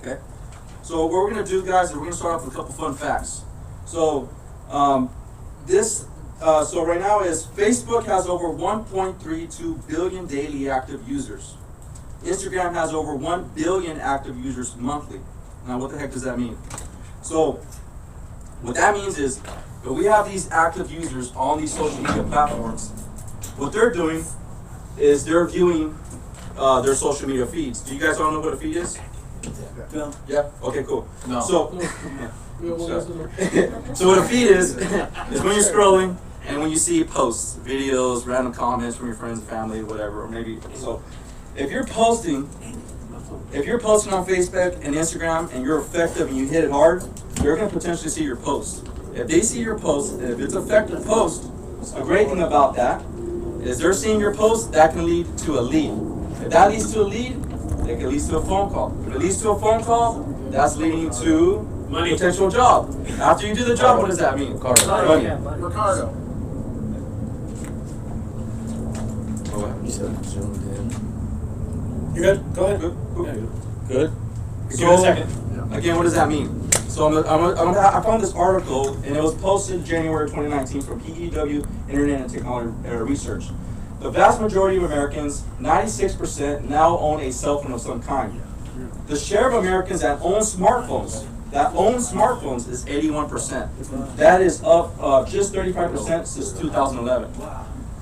Okay. So what we're gonna do, guys, is we're gonna start off with a couple fun facts. So so right now is Facebook has over 1.32 billion daily active users. Instagram has over 1 billion active users monthly. Now, what the heck does that mean? So what that means is that we have these active users on these social media platforms. What they're doing is they're viewing their social media feeds. Do you guys all know what a feed is? No. Yeah? Okay, cool. No. So what a feed is when you're scrolling and when you see posts, videos, random comments from your friends, family, whatever, or maybe so. If you're posting on Facebook and Instagram and you're effective and you hit it hard, they're going to potentially see your post. If they see your post, and if it's an effective post, the great thing about that is they're seeing your post, that can lead to a lead. If that leads to a lead, it can lead to a phone call. If it leads to a phone call, that's leading to money. Potential job. After you do the job, what does that mean? Ricardo. You said zoomed in. You good? Go ahead. Good. So, again, what does that mean? So I found this article, and it was posted January 2019 from PEW Internet and Technology Research. The vast majority of Americans, 96%, now own a cell phone of some kind. The share of Americans that own smartphones is 81%. That is up just 35% since 2011.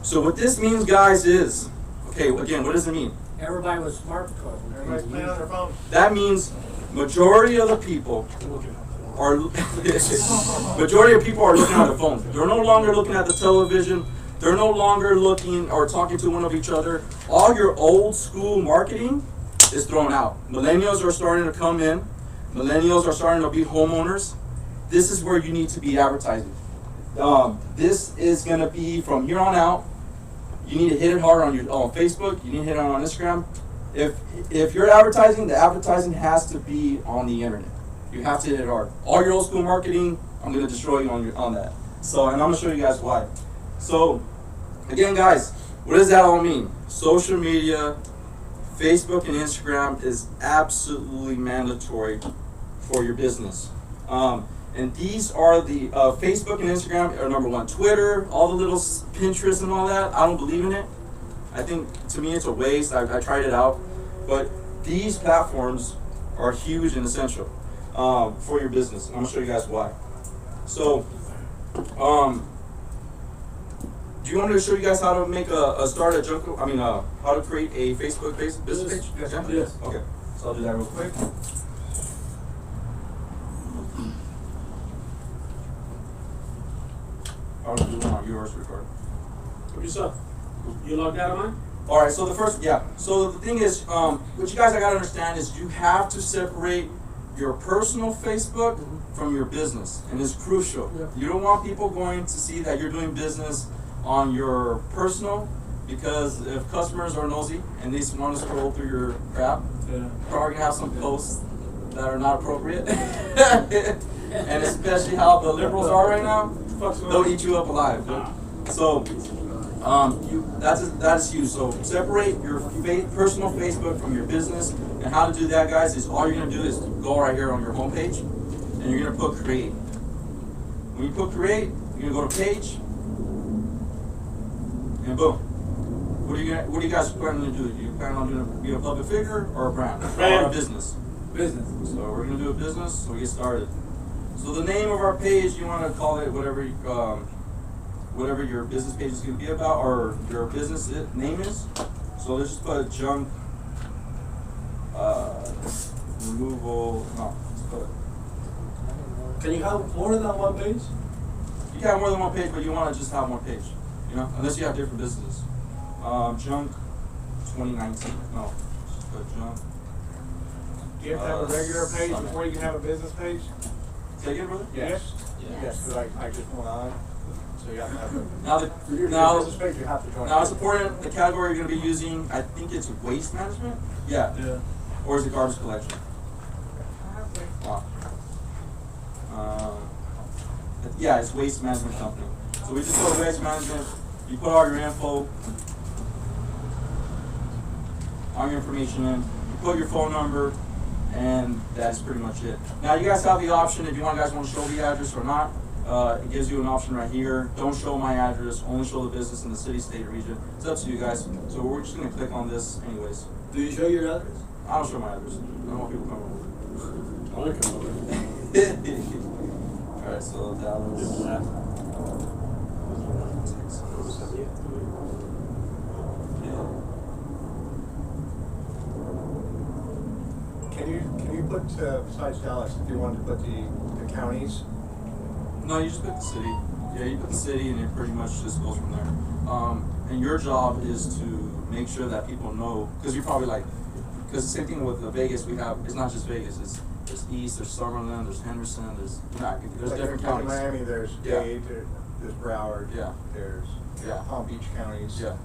So what this means, guys, is, okay, again, what does it mean? Everybody was smartphone. Everybody's playing on their phone. That means majority of people are looking at their phones. They're no longer looking at the television. They're no longer looking or talking to one of each other. All your old school marketing is thrown out. Millennials are starting to come in. Millennials are starting to be homeowners. This is where you need to be advertising. This is going to be from here on out. You need to hit it hard on Facebook. You need to hit it on Instagram. If you're advertising, the advertising has to be on the internet. You have to hit it hard. All your old school marketing, I'm going to destroy you on that. So, and I'm going to show you guys why. So, again, guys, what does that all mean? Social media, Facebook and Instagram is absolutely mandatory for your business. And these are the Facebook and Instagram are number one. Twitter, all the little Pinterest and all that, I don't believe in it. I think, to me, it's a waste. I tried it out. But these platforms are huge and essential for your business. I'm going to show you guys why. So, do you want me to show you guys how to make how to create a Facebook business page? Yes. Okay, so I'll do that real quick. I'll do one on yours, Ricardo. What you saw? You logged out of mine? All right, so so the thing is, what you guys I gotta understand is you have to separate your personal Facebook from your business, and it's crucial. Yeah. You don't want people going to see that you're doing business on your personal, because if customers are nosy and they just want to scroll through your crap, you're probably gonna have some posts that are not appropriate. And especially how the liberals are right now, they'll eat you up alive. So that is huge. So separate your personal Facebook from your business. And how to do that, guys, is all you're gonna do is go right here on your homepage, and you're gonna put create. When you put create, you're gonna go to page, and boom. What are you guys planning to do? Do you plan on being a public figure or a brand? Or a business? Business. So we're gonna do a business, so we get started. So the name of our page, you want to call it whatever your business page is going to be about, or your business name is. So let's just put junk removal. No, let's put. Can you have more than one page? You can have more than one page, but you want to just have one page. You know, unless you have different businesses. Junk 2019. No, just put junk. Do you have to have a regular page before you can have a business page? Say again, brother? Yes. Yes, because I just went on. So you have to have Now, for your business page, you have to join. Now it's important, the category you're going to be using, I think it's waste management? Yeah. Or is it garbage collection? Wow. Yeah, it's waste management company. So we just go to waste management, you put all your info, all your information in, you put your phone number, and that's pretty much it. Now you guys have the option if you guys want to show the address or not. It gives you an option right here. Don't show my address, only show the business in the city, state, or region. It's up to you guys. So we're just gonna click on this anyways. Do you show your address? I don't show my address. I don't want people coming over. I want to come over. Alright, so Dallas. Can you put, besides Dallas, if you wanted to put the counties? No, you just put the city. Yeah, you put the city and it pretty much just goes from there. And your job is to make sure that people know, because you're probably like, because the same thing with Vegas, we have, it's not just Vegas, there's East, there's Summerlin, there's Henderson, there's Like different in counties. Miami, there's Yeah. Dade, there's Broward, Yeah. there's Yeah. Palm Beach counties. Yeah.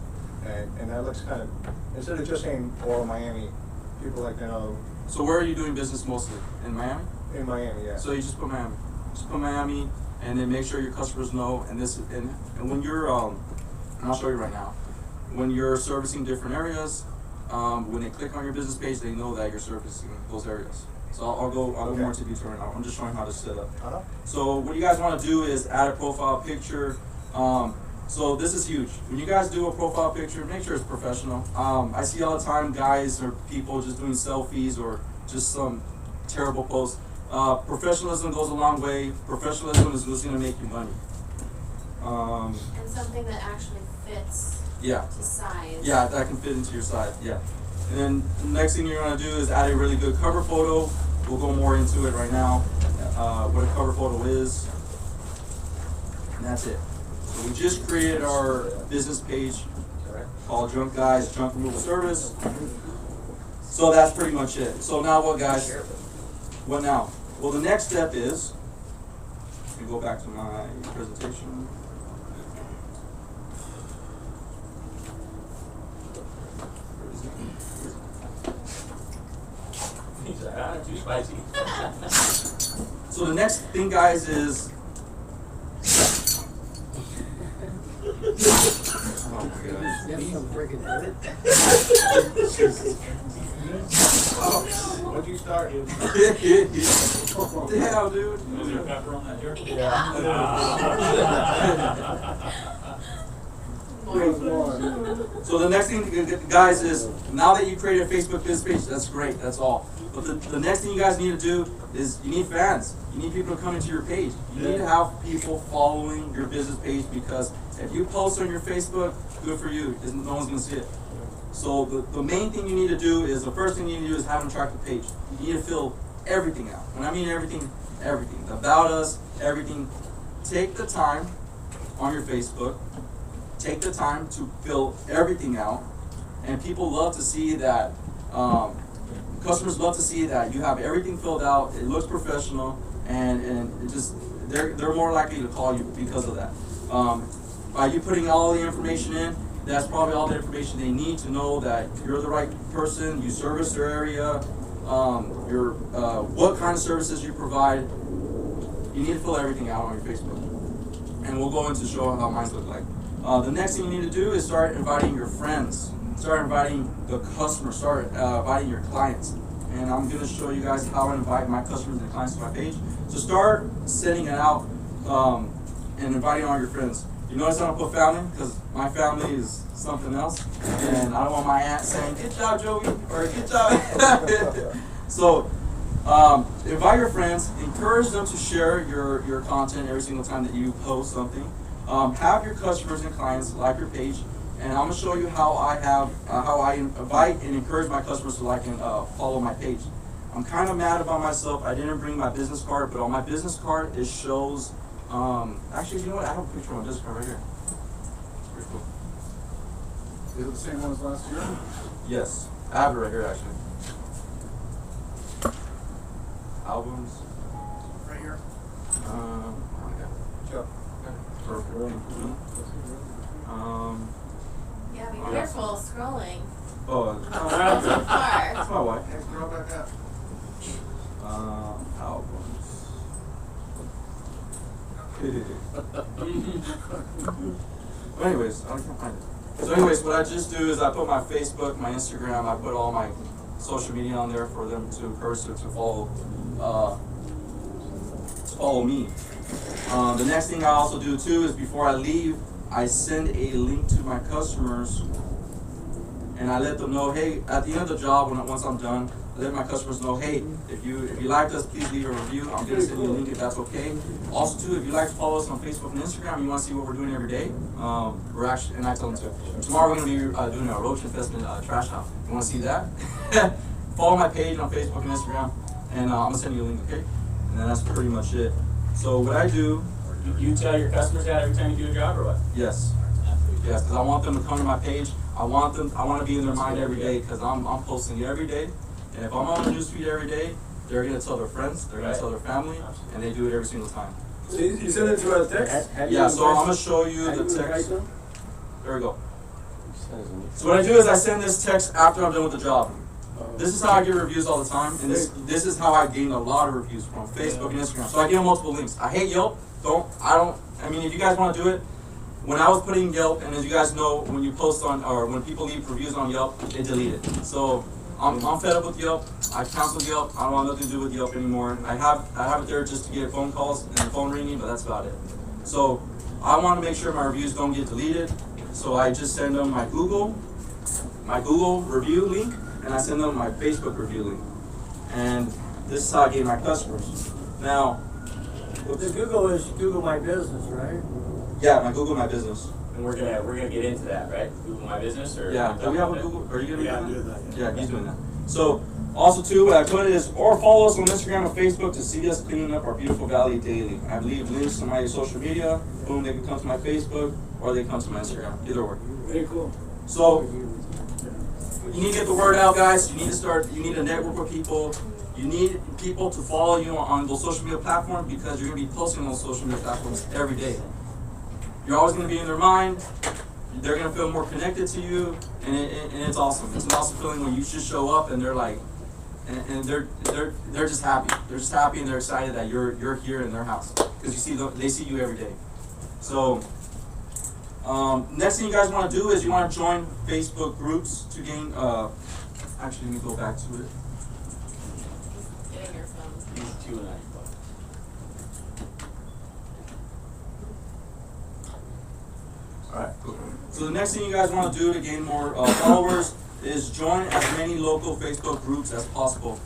And that looks kind of, instead of just saying all Miami, people like to know So where are you doing business mostly? In Miami? in Miami, yeah. So you just put Miami. Just put Miami and then make sure your customers know and when you're and I'll show you right now. When you're servicing different areas, when they click on your business page, they know that you're servicing those areas. So I'll go Okay. more into detail right now. I'm just showing how to set up. Uh-huh. So what you guys want to do is add a profile picture. So this is huge. When you guys do a profile picture, make sure it's professional. I see all the time guys or people just doing selfies or just some terrible posts. Professionalism goes a long way. Professionalism is what's going to make you money. And something that actually fits Yeah. to size. Yeah, that can fit into your site, yeah. And then the next thing you're gonna do is add a really good cover photo. We'll go more into it right now, what a cover photo is. And that's it. So we just created our business page called Junk Guys Junk Removal Service. So that's pretty much it. So now what, guys? What now? Well, the next step is, let me go back to my presentation. He's like, too spicy. So the next thing, guys, is oh my gosh. You have some freaking edit? What'd you start? Damn, dude. Is there pepper on that jerky? So the next thing, guys, is now that you created a Facebook business page, that's great, that's all. But the next thing you guys need to do is you need fans. You need people to come into your page. You need to have people following your business page because if you post on your Facebook, good for you. No one's going to see it. So the main thing you need to do is, the first thing you need to do is have them track the page. You need to fill everything out. When I mean everything, everything. About us, everything. Take the time on your Facebook. Take the time to fill everything out. And people love to see that, customers love to see that you have everything filled out, it looks professional, and it just, they're more likely to call you because of that. By you putting all the information in, that's probably all the information they need to know that you're the right person, you service their area, what kind of services you provide. You need to fill everything out on your Facebook. And we'll go into show how mine look like. The next thing you need to do is start inviting your friends. Start inviting the customers, start inviting your clients. And I'm gonna show you guys how I invite my customers and clients to my page. So start sending it out and inviting all your friends. You notice I don't put family, because my family is something else. And I don't want my aunt saying, good job, Joey, or good job. So invite your friends, encourage them to share your content every single time that you post something. Have your customers and clients like your page. And I'm gonna show you how I invite and encourage my customers to like and follow my page. I'm kind of mad about myself. I didn't bring my business card, but on my business card it shows. Actually, you know what? I have a picture on my business card right here. It's pretty cool. Is it the same one as last year? Yes, I have it right here actually. Albums. Right here. Okay. Sure. Perfect. Yeah, be careful scrolling. Oh, So far. that's my wife. Hey, scroll back up. Albums. But anyways, I can't find it. So anyways, what I just do is I put my Facebook, my Instagram, I put all my social media on there for them to encourage them to follow me. The next thing I also do too is before I leave, I send a link to my customers, and I let them know, hey, at the end of the job, once I'm done, I let my customers know, hey, if you liked us, please leave a review. I'm gonna send you a link if that's okay. Also too, if you like to follow us on Facebook and Instagram, you want to see what we're doing every day. We're actually, and I tell them to. Tomorrow we're gonna be doing a roach infested trash house. You want to see that? Follow my page on Facebook and Instagram, and I'm gonna send you a link, okay? And then that's pretty much it. So what I do. You tell your customers that every time you do a job, or what? Yes. Yes, because I want them to come to my page. I want to be in their mind every day because I'm posting every day. And if I'm on the newsfeed every day, they're going to tell their friends, they're going to tell their family, and they do it every single time. So you send it to a text? Yeah, so I'm going to show you the text. There we go. So what I do is I send this text after I'm done with the job. This is how I get reviews all the time, and this is how I gain a lot of reviews from Facebook and Instagram. So I give multiple links. I hate Yelp. I mean, if you guys want to do it, when I was putting Yelp, and as you guys know, when you post on, or when people leave reviews on Yelp, they delete it. So I'm fed up with Yelp. I canceled Yelp. I don't want nothing to do with Yelp anymore. I have it there just to get phone calls and the phone ringing, but that's about it. So I want to make sure my reviews don't get deleted. So I just send them my Google review link, and I send them my Facebook review link. And this is how I get my customers. Now, The Google is Google My Business, right? yeah, my Google My Business. And we're gonna get into that, right? Google My Business, or Yeah, do we have a Google? Are you gonna Yeah, do I'm that? doing that. Yeah, he's doing that. So, also too, what I put is, or follow us on Instagram and Facebook to see us cleaning up our beautiful valley daily. I leave links to my social media. Boom, they can come to my Facebook, or they can come to my Instagram. Either way. Very cool. So, you need to get the word out, guys. You need to network with people. You need people to follow you on those social media platforms because you're going to be posting on those social media platforms every day. You're always going to be in their mind. They're going to feel more connected to you, and it's awesome. It's an awesome feeling when you just show up and they're like, and they're just happy. They're just happy and they're excited that you're here in their house because they see you every day. So next thing you guys want to do is you want to join Facebook groups to gain. Actually, let me go back to it. Getting your phone. He's chewing on your phone. Alright, cool. So the next thing you guys want to do to gain more followers is join as many local Facebook groups as possible.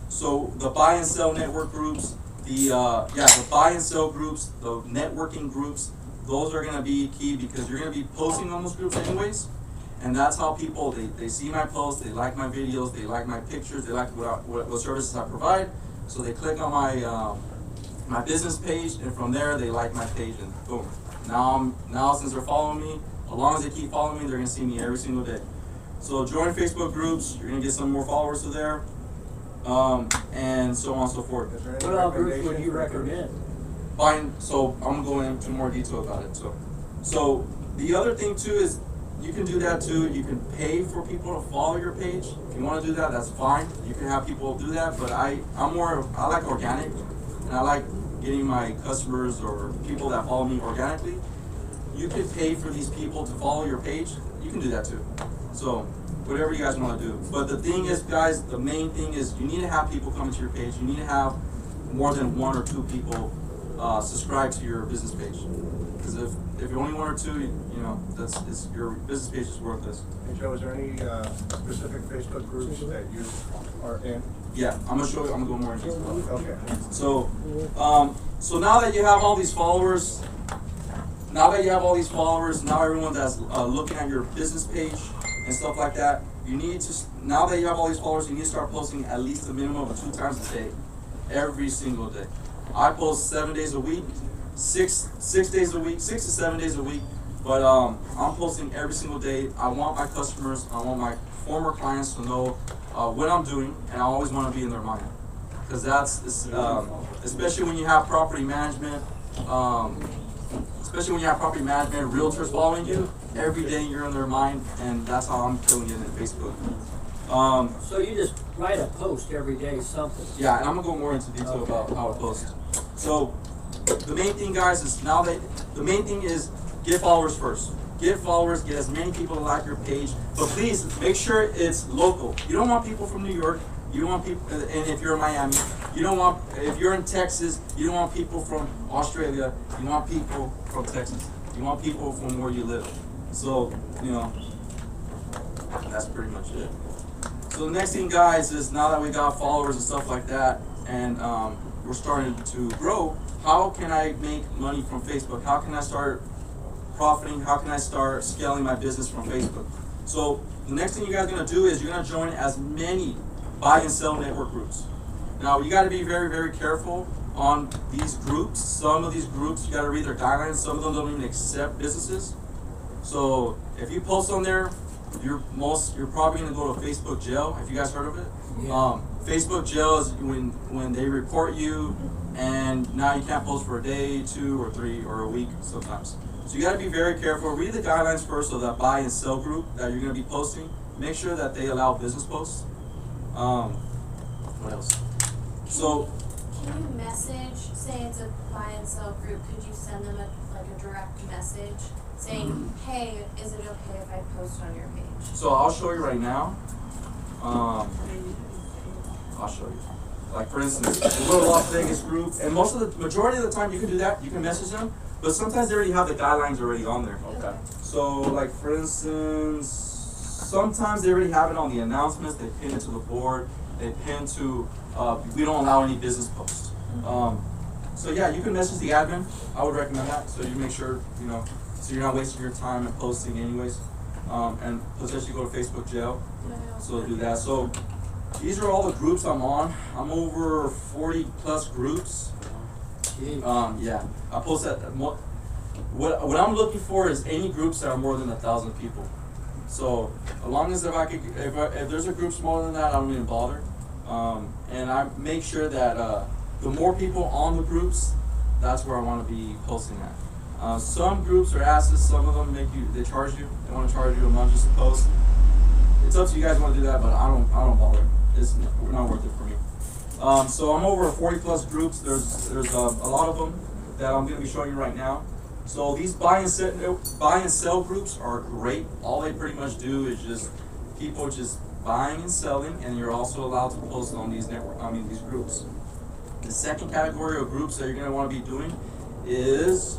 So the buy and sell network groups, the buy and sell groups, the networking groups, those are going to be key because you're going to be posting on those groups anyways. And that's how people, they see my posts, they like my videos, they like my pictures, they like what services I provide. So they click on my business page, and from there they like my page, and boom. Now since they're following me, as long as they keep following me, they're gonna see me every single day. So join Facebook groups, you're gonna get some more followers to there, and so on and so forth. Is there any What all groups would recommendation you for groups? recommend? So I'm going into more detail about it. So the other thing too is you can do that too. You can pay for people to follow your page. If you want to do that, that's fine. You can have people do that, but I like organic, and I like getting my customers or people that follow me organically. You can pay for these people to follow your page. You can do that too. So whatever you guys want to do. But the thing is, guys, the main thing is you need to have people coming to your page. You need to have more than 1 or 2 people subscribe to your business page. Because if you're only 1 or 2, your business page is worthless. Hey Joe, is there any specific Facebook groups that you are in? Yeah, I'm gonna show you. I'm gonna go more into this. Okay. So now that you have all these followers, now everyone that's looking at your business page and stuff like that, now that you have all these followers, you need to start posting at least a minimum of 2 times a day, every single day. I post 7 days a week, 6 days a week, 6 to 7 days a week, but I'm posting every single day. I want my customers, I want my former clients to know what I'm doing, and I always want to be in their mind, because especially when you have property management, realtors following you, every day you're in their mind, and that's how I'm killing it in Facebook. So you just write a post every day, something. Yeah, and I'm gonna go more into detail about how I post. So the main thing, guys, is the main thing is get followers first. get followers, get as many people to like your page, but please make sure it's local. You don't want people from New York. You don't want people, and if you're in Miami, you don't want, if you're in Texas, you don't want people from Australia. You want people from Texas. You want people from where you live. So, you know, that's pretty much it. So the next thing, guys, is now that we got followers and stuff like that, and we're starting to grow, how can I make money from Facebook? How can I start profiting? How can I start scaling my business from Facebook? So the next thing you guys are gonna do is you're gonna join as many buy and sell network groups. Now you gotta be very, very careful on these groups. Some of these groups, you gotta read their guidelines. Some of them don't even accept businesses. So if you post on there, you're probably gonna go to Facebook jail. Have you guys heard of it? Yeah. Facebook jail is when they report you, and now you can't post for a day, 2 or 3, or a week sometimes. So you got to be very careful. Read the guidelines first of that buy and sell group that you're going to be posting. Make sure that they allow business posts. What else? So Can you message, say it's a buy and sell group, could you send them a direct message saying, hey, is it okay if I post on your page? So I'll show you right now. I'll show you. Like for instance, the little Las Vegas group, and majority of the time you can do that. You can message them, but sometimes they already have the guidelines already on there. Okay. So like for instance, sometimes they already have it on the announcements. They pin it to the board. They pin to we don't allow any business posts. So yeah, you can message the admin. I would recommend that. So you make sure so you're not wasting your time and posting anyways, and potentially go to Facebook jail. So do that. So these are all the groups I'm on. I'm over 40 plus groups. Yeah, I post that. What I'm looking for is any groups that are more than 1,000 people. So as long as if there's a group smaller than that, I don't even bother. And I make sure that the more people on the groups, that's where I want to be posting at. Some groups are asses. Some of them they charge you. They want to charge you a month just to post. It's up to you guys want to do that, but I don't bother. It's not worth it for me. So I'm over 40 plus groups. There's a lot of them that I'm going to be showing you right now. So these buy and sell groups are great. All they pretty much do is just people just buying and selling, and you're also allowed to post on these these groups. The second category of groups that you're going to want to be doing is,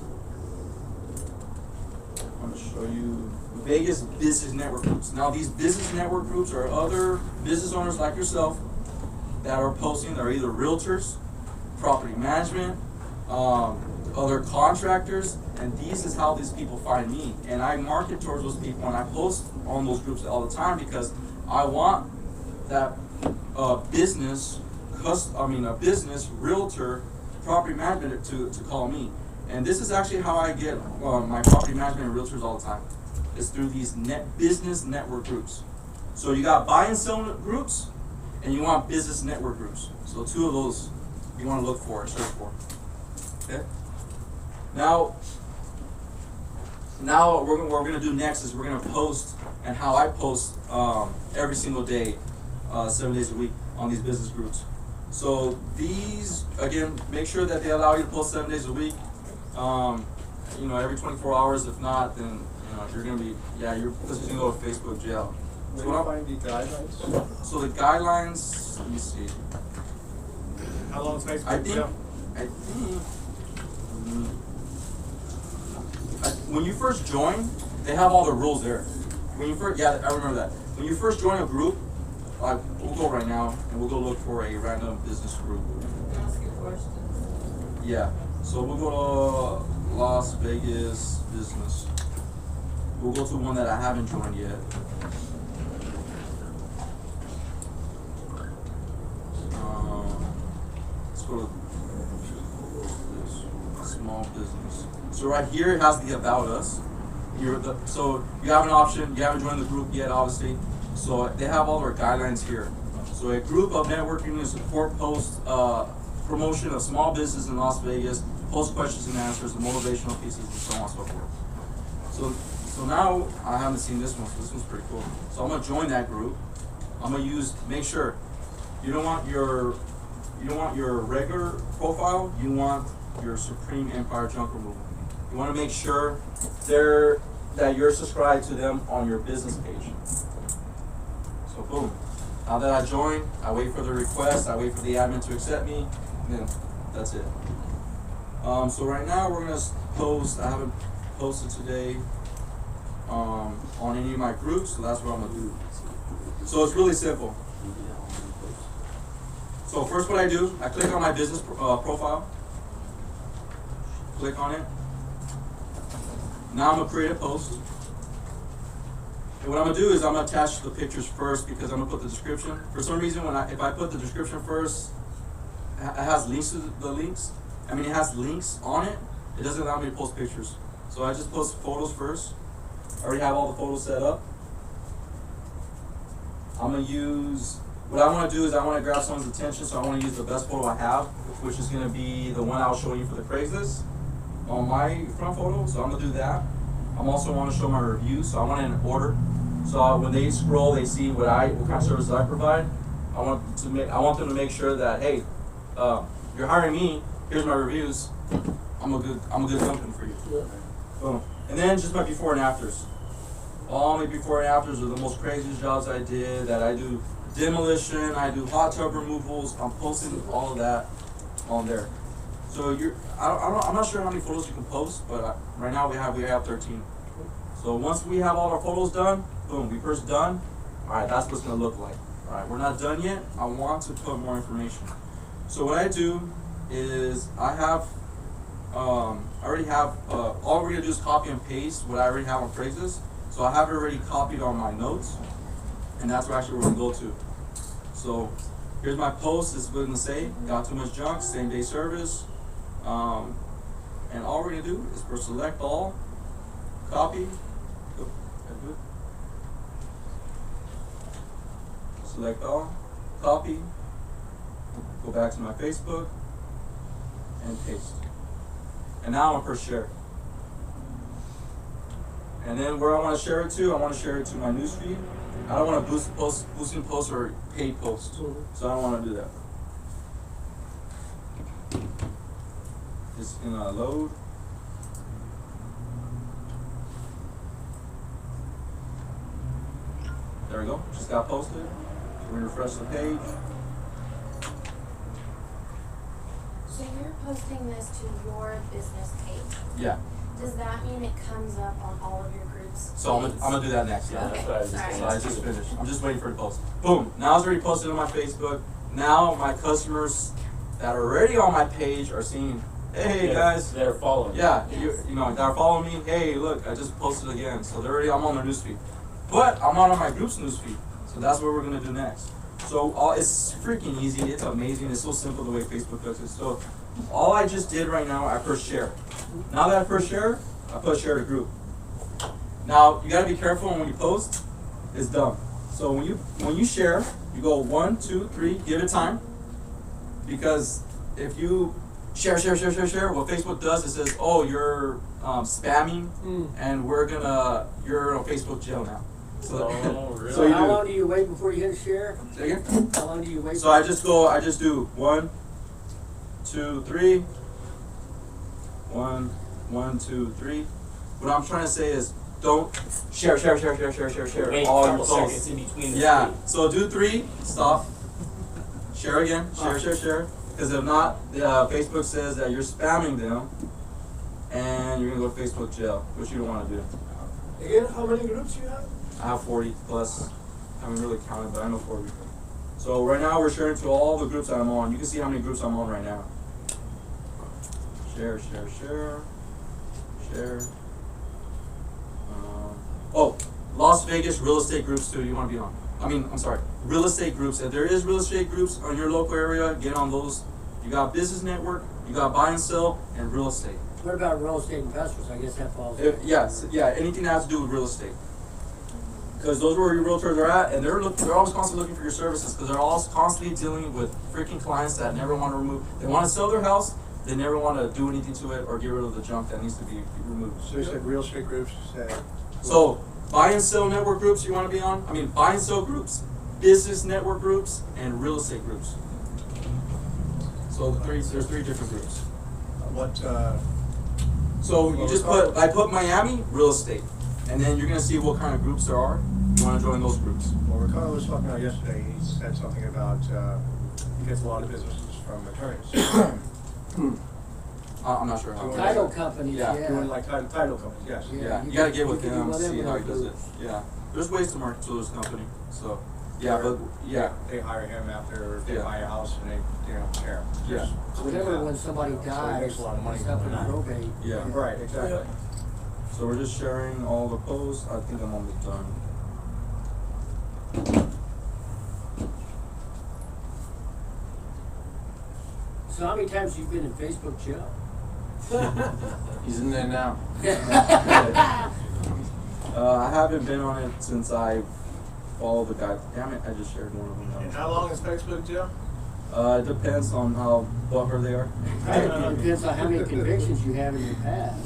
I'm going to show you Vegas business network groups. Now these business network groups are other business owners like yourself that are posting. They're either realtors, property management, other contractors, and this is how these people find me. And I market towards those people, and I post on those groups all the time because I want that business realtor, property management to call me. And this is actually how I get my property management and realtors all the time. It's through these business network groups. So you got buy and sell groups, and you want business network groups. So two of those you want to look for and search for. Okay. Now what we're going to do next is we're going to post, and how I post every single day, 7 days a week on these business groups. So these, again, make sure that they allow you to post 7 days a week. Every 24 hours. If not, then you're going to be you're potentially going to go to Facebook jail. Where do you find the guidelines? So the guidelines, let me see. How long is Facebook I think when you first join, they have all the rules there. When you first, I remember that. When you first join a group, we'll go right now and we'll go look for a random business group. Ask your questions. Yeah. So we'll go to Las Vegas business. We'll go to one that I haven't joined yet. Let's go to this small business. So right here it has the about us. So you have an option. You haven't joined the group yet, obviously. So they have all their guidelines here. So a group of networking and support posts promotion of small business in Las Vegas, post questions and answers, and motivational pieces, and so on and so forth. So now I haven't seen this one. So this one's pretty cool. So I'm gonna join that group. I'm gonna make sure you don't want your regular profile. You want your Supreme Empire Junk removal. You want to make sure that you're subscribed to them on your business page. So boom. Now that I join, I wait for the request, I wait for the admin to accept me, and then that's it. So right now we're gonna post, I haven't posted today on any of my groups, so that's what I'm gonna do. So it's really simple. So first what I do, I click on my business profile, click on it. Now I'm gonna create a post. And what I'm gonna do is I'm gonna attach the pictures first because I'm gonna put the description. For some reason, if I put the description first, it has links to the links. I mean, it has links on it. It doesn't allow me to post pictures. So I just post photos first. I already have all the photos set up. I'm gonna use, what I wanna do is I wanna grab someone's attention, so I wanna use the best photo I have, which is gonna be the one I was showing you for the Craigslist on my front photo, so I'm gonna do that. I'm also wanna show my reviews, so I want it in order. So when they scroll, they see what kind of services I provide. I want them to make sure that, hey, you're hiring me, here's my reviews, I'm a good company for you. Boom. And then just my before and afters. All my before and afters are the most craziest jobs I did, that I do demolition, I do hot tub removals, I'm posting all of that on there. So I'm not sure how many photos you can post, but right now we have 13. So once we have all our photos done, boom, we first done. All right, that's what it's gonna look like. All right, we're not done yet. I want to put more information. So what I do is I already have, all we're gonna do is copy and paste what I already have on Craigslist. So I have it already copied on my notes, and that's where actually we're gonna go to. So here's my post. This is what it's gonna say. Got too much junk, same day service. And all we're gonna do is we're select all, copy, select all, copy, go back to my Facebook, and paste. And now I'm gonna press share. And then where I want to share it to, I want to share it to my newsfeed. I don't want to boosting posts or paid posts, so I don't want to do that. It's gonna load. There we go. Just got posted. We're gonna refresh the page. So you're posting this to your business page. Yeah. Does that mean it comes up on all of your groups? So I'm gonna do that next. Yeah, that's what I was just Okay, So I saying. just finished. I'm just waiting for it to post. Boom. Now it's already posted on my Facebook. Now my customers that are already on my page are seeing, hey guys. They're following. Yeah, Yes. you know, they're following me. Hey, look, I just posted again. So they're already, I'm on their newsfeed. But I'm not on my group's newsfeed. So that's what we're gonna do next. So it's freaking easy. It's amazing. It's so simple the way Facebook does it. So all I just did right now, I press share. Now that I press share, I put share to group. Now you gotta be careful when you post. It's dumb. So when you share, you go 1, 2, 3, give it time. Because if you share, what Facebook does is says, oh, you're spamming, and you're on Facebook jail now. So, Oh, really? so you How do. long do you wait before you hit share? Say again? How long do you wait? So I just do 1, 2, 3. 1, 1, 2, 3. What I'm trying to say is don't share Wait all a your couple posts. seconds in between the Yeah. three. So do 3, stop. Share again, share. Because if not, Facebook says that you're spamming them, and you're gonna go to Facebook jail, which you don't want to do. Again, how many groups you have? I have 40 plus. I haven't really counted, but I know 40. So right now we're sharing to all the groups that I'm on. You can see how many groups I'm on right now. Share. Oh, Las Vegas real estate groups too. You want to be on? I'm sorry, real estate groups. If there is real estate groups on your local area, get on those. You got business network, you got buy and sell, and real estate. What about real estate investors? I guess that falls. Anything that has to do with real estate. Because those are where your realtors are at, and they're always constantly looking for your services, because they're always constantly dealing with freaking clients that never want to remove. They want to sell their house, they never want to do anything to it or get rid of the junk that needs to be removed. So you said real estate groups, So buy and sell network groups you want to be on. Buy and sell groups, business network groups, and real estate groups. So there's 3 different groups. what, So you just I put Miami real estate, and then you're gonna see what kind of groups there are. You wanna join those groups. Well, Ricardo was talking about yesterday, he said something about, he gets a lot of businesses from attorneys. I'm not sure how. Title companies, Yeah. yeah. Doing like title companies, yes. Yeah, you you gotta can- get with you can do him, whatever see how he with does it. groups. Yeah, there's ways to market to this company. So, yeah, but yeah, They hire him after they Yeah. buy a house and they don't care. Yeah. Just- Whatever, when somebody So he dies, makes a lot of money stuff in from that. probate. yeah. Right, exactly. So we're just sharing all the posts. I think I'm almost done. So how many times have you been in Facebook jail? He's in there now. I haven't been on it since I followed the guy. Damn it, I just shared one of And them. how long is Facebook jail? It depends on how butthurt they are. It depends on how many convictions you have in your past.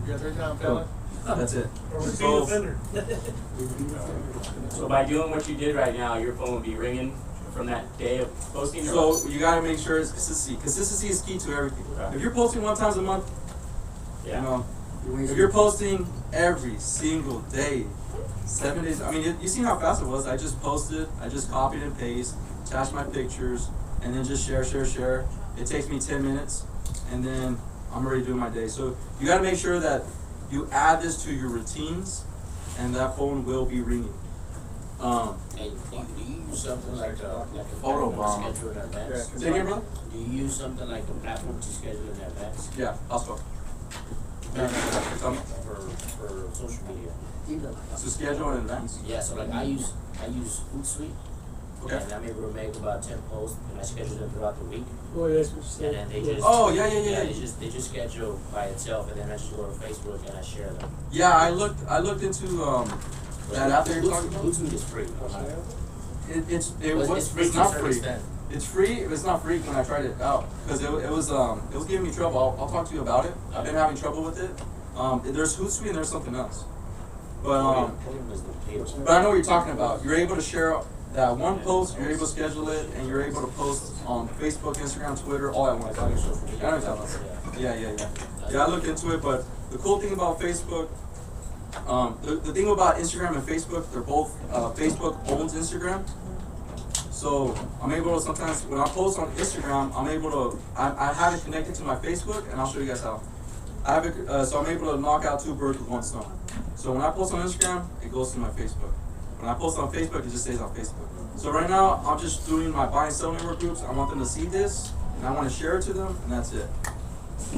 You're a three-time felon? That's it. Or repeat So, offender. So by doing what you did right now, your phone would be ringing from that day of posting? or so what? you gotta make sure it's consistency. Consistency is key to everything. Okay. If you're posting 1 time a month, Yeah. you know, if you're posting every single day, 7 days, I mean, you see how fast it was. I just posted, I just copied and pasted, attached my pictures, and then just share. It takes me 10 minutes, and then I'm already doing my day. So you gotta make sure that you add this to your routines, and that phone will be ringing. And do you use something like a Photo platform bomb. to schedule in advance? Say again, brother? Do you use something like a platform to schedule in advance Yeah, I'll stop. for social media? To schedule in advance. Yeah, so like I use Hootsuite, Okay. and I'm able to make about 10 posts, and I schedule them throughout the week, Oh, yeah, that's what you and said. then they just Oh, yeah. they just schedule by itself, and then I just go to Facebook and I share them. Yeah, I looked into that app that you're talking about. Hootsuite is free. It's not free. It's free. It's not free when I tried it out because it was giving me trouble. I'll talk to you about it. I've been having trouble with it. There's Hootsuite and there's something else. But I know what you're talking about. You're able to share that one post. You're able to schedule it, and you're able to post on Facebook, Instagram, Twitter, all at once. I know what you're talking about. Yeah. I looked into it, but the cool thing about Facebook. The thing about Instagram and Facebook, they're both, Facebook owns Instagram. So I'm able to sometimes, when I post on Instagram, I have it connected to my Facebook, and I'll show you guys how. I have it, so I'm able to knock out 2 birds with 1 stone. So when I post on Instagram, it goes to my Facebook. When I post on Facebook, it just stays on Facebook. So right now, I'm just doing my buy and sell network groups. I want them to see this, and I want to share it to them, and that's it.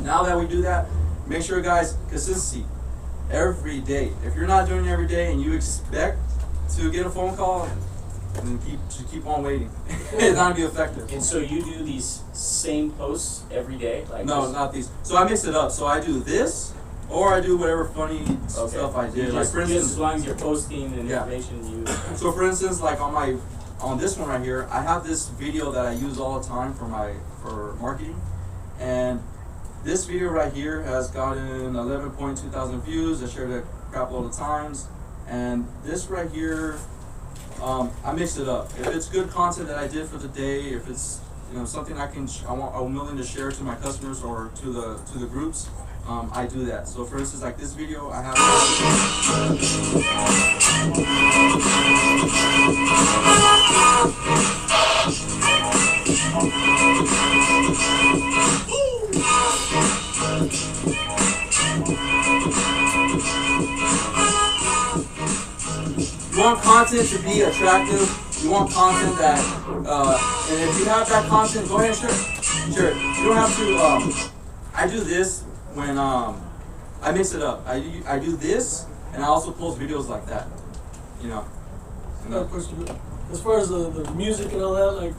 Now that we do that, make sure, guys, consistency. Every day. If you're not doing it every day and you expect to get a phone call, then keep on waiting. It's not gonna be effective. And so you do these same posts every day? Like No, this? not these. So I mix it up. So I do this, or I do whatever funny stuff I did. Like for Just instance, as long as you're posting and Yeah. information you. so for instance, like on this one right here, I have this video that I use all the time for marketing, and this video right here has gotten 11.2 thousand views. I shared it a crap load of times, and this right here, I mixed it up. If it's good content that I did for the day, if it's something I'm willing to share to my customers or to the groups, I do that. So for instance, like this video, I have. You want content to be attractive. You want content that, and if you have that content, go ahead and share it. Share it. You don't have to. I do this when I mix it up. I do this, and I also post videos like that. And Another question. As far as the music and all that, like,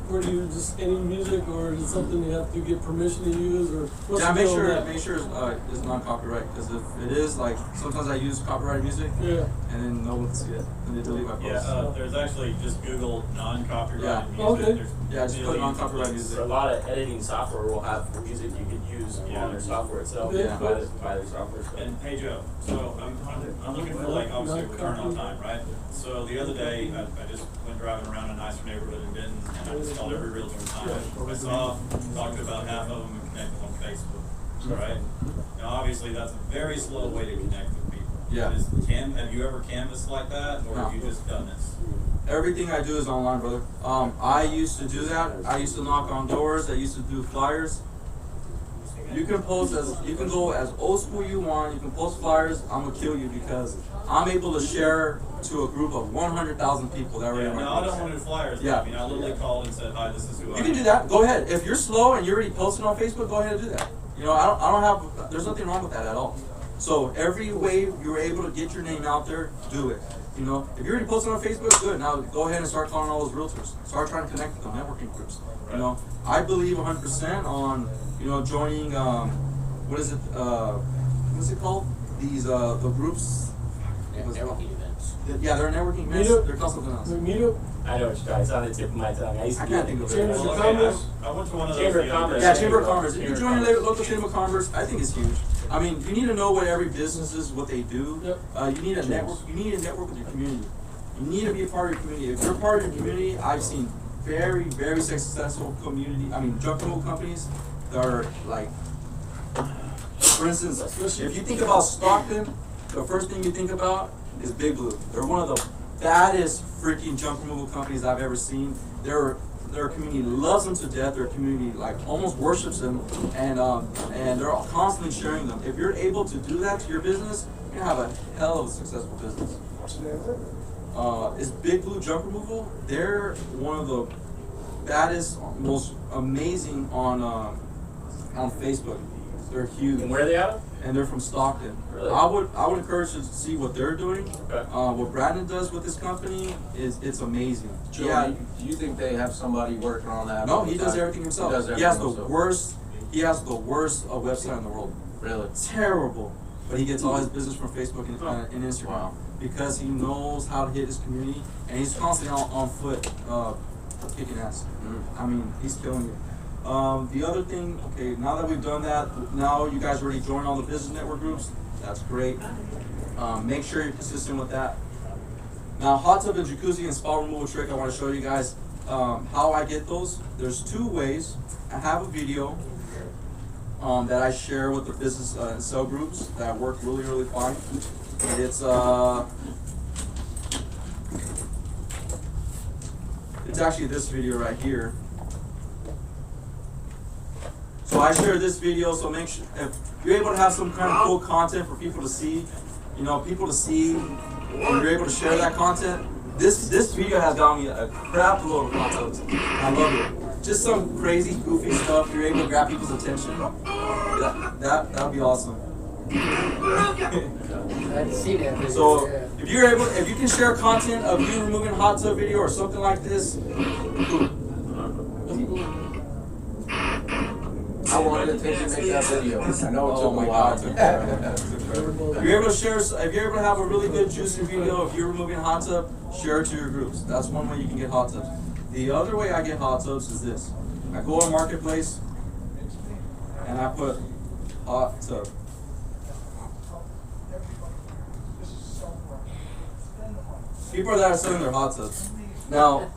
where do you just any music, or is it something you have to get permission to use, or what's Yeah, the make deal sure with that? it's non-copyright, because if it is, like, sometimes I use copyrighted music, Yeah. and then no one can see it, and they delete my post. Yeah, there's actually just Google non-copyrighted Yeah. music. Okay. There's Yeah, just put millions non-copyrighted of music. A lot of editing software will have music you could use on their software itself. Yeah. You can buy their software. So. And hey Joe, so I'm looking for like obviously return on time, right? So the other day I just went driving around a nicer neighborhood in Benton, and I just called every realtor in town. I saw, talked to about half of them, and connected on Facebook, right? Now obviously that's a very slow way to connect with people. Yeah. Have you ever canvassed like that, or have you just done this? Everything I do is online, brother. I used to do that. I used to knock on doors. I used to do flyers. You can go as old school you want. You can post flyers. I'm gonna kill you because I'm able to share to a group of 100,000 people that already. Yeah, no, I don't want to do flyers. Yeah. I mean, I literally called and said, "Hi, this is who I am." You can do that. Go ahead. If you're slow and you're already posting on Facebook, go ahead and do that. You know, I don't have. There's nothing wrong with that at all. So every way you're able to get your name out there, do it. You know, if you're already posting on Facebook, good. Now go ahead and start calling all those realtors. Start trying to connect with them, networking groups. You know, I believe 100% on, you know, joining, what's it called? These, the groups. Networking events. Yeah, they're networking events. Meetup? They're called something else. Meetup? I know what you're talking. It's on the tip of my tongue. I used to I do can't it. think of it. Chambers Well, of okay, Commerce? I went to one of those. Chamber of the other Commerce. day. Yeah, Chamber of Commerce. If you Chamber of join your Commerce. local Chamber of Commerce, I think it's huge. I mean, you need to know what every business is, what they do. Yep. You need a network. You need to network with your community. You need to be a part of your community. If you're a part of your community, I've seen very, very successful junk removal companies that are like, for instance, if you think about Stockton, the first thing you think about is Big Blue. They're one of the baddest freaking junk removal companies I've ever seen. Their community loves them to death. Their community like almost worships them, and they're all constantly sharing them. If you're able to do that to your business, you're gonna have a hell of a successful business. Is Big Blue Junk Removal? They're one of the baddest, most amazing on Facebook. They're huge. And where are they out of? And they're from Stockton. Really? I would encourage you to see what they're doing. Okay. What Brandon does with his company it's amazing. Joe, Yeah. do you think they have somebody working on that? No, all the he does time? everything himself. He does He everything has the himself. worst. He has the worst website in the world. Really? Terrible. But he gets all his business from Facebook and Instagram Wow. because he knows how to hit his community and he's constantly on foot, kicking ass. I mean, he's killing it. The other thing, okay, now that we've done that, now you guys already joined all the business network groups. That's great. Make sure you're consistent with that. Now, hot tub and jacuzzi and spa removal trick, I want to show you guys how I get those. There's two ways. I have a video that I share with the business and sell groups that work really, really fine. It's actually this video right here. So I share this video, so make sure if you're able to have some kind of cool content for people to see, and you're able to share that content. This video has got me a crap load of content. I love it. Just some crazy, goofy stuff. You're able to grab people's attention. That'd be awesome. I didn't see that video. So Yeah. if you can share content of you removing a hot tub video or something like this, How long did it take you to make that video? I know it Oh took my a while. God. if you're able to have a really good juicy video, if you're removing a hot tub, share it to your groups. That's one way you can get hot tubs. The other way I get hot tubs is this. I go on Marketplace and I put hot tub. People that are selling their hot tubs. Now,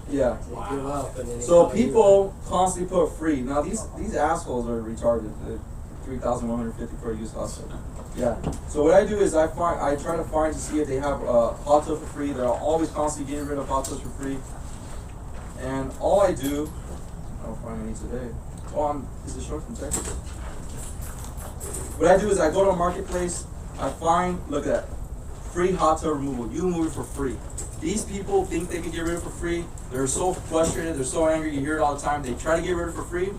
yeah. Give up and then So people constantly put free. Now these assholes are retarded. $3,150 for a used hot tub. Yeah. So what I do is I try to find to see if they have hot tub for free. They're always constantly getting rid of hot tubs for free. And all I do, I don't find any today. Is it short from Texas? What I do is I go to a Marketplace. I find, look at that, free hot tub removal. You remove it for free. These people think they can get rid of it for free. They're so frustrated. They're so angry. You hear it all the time. They try to get rid of it for free.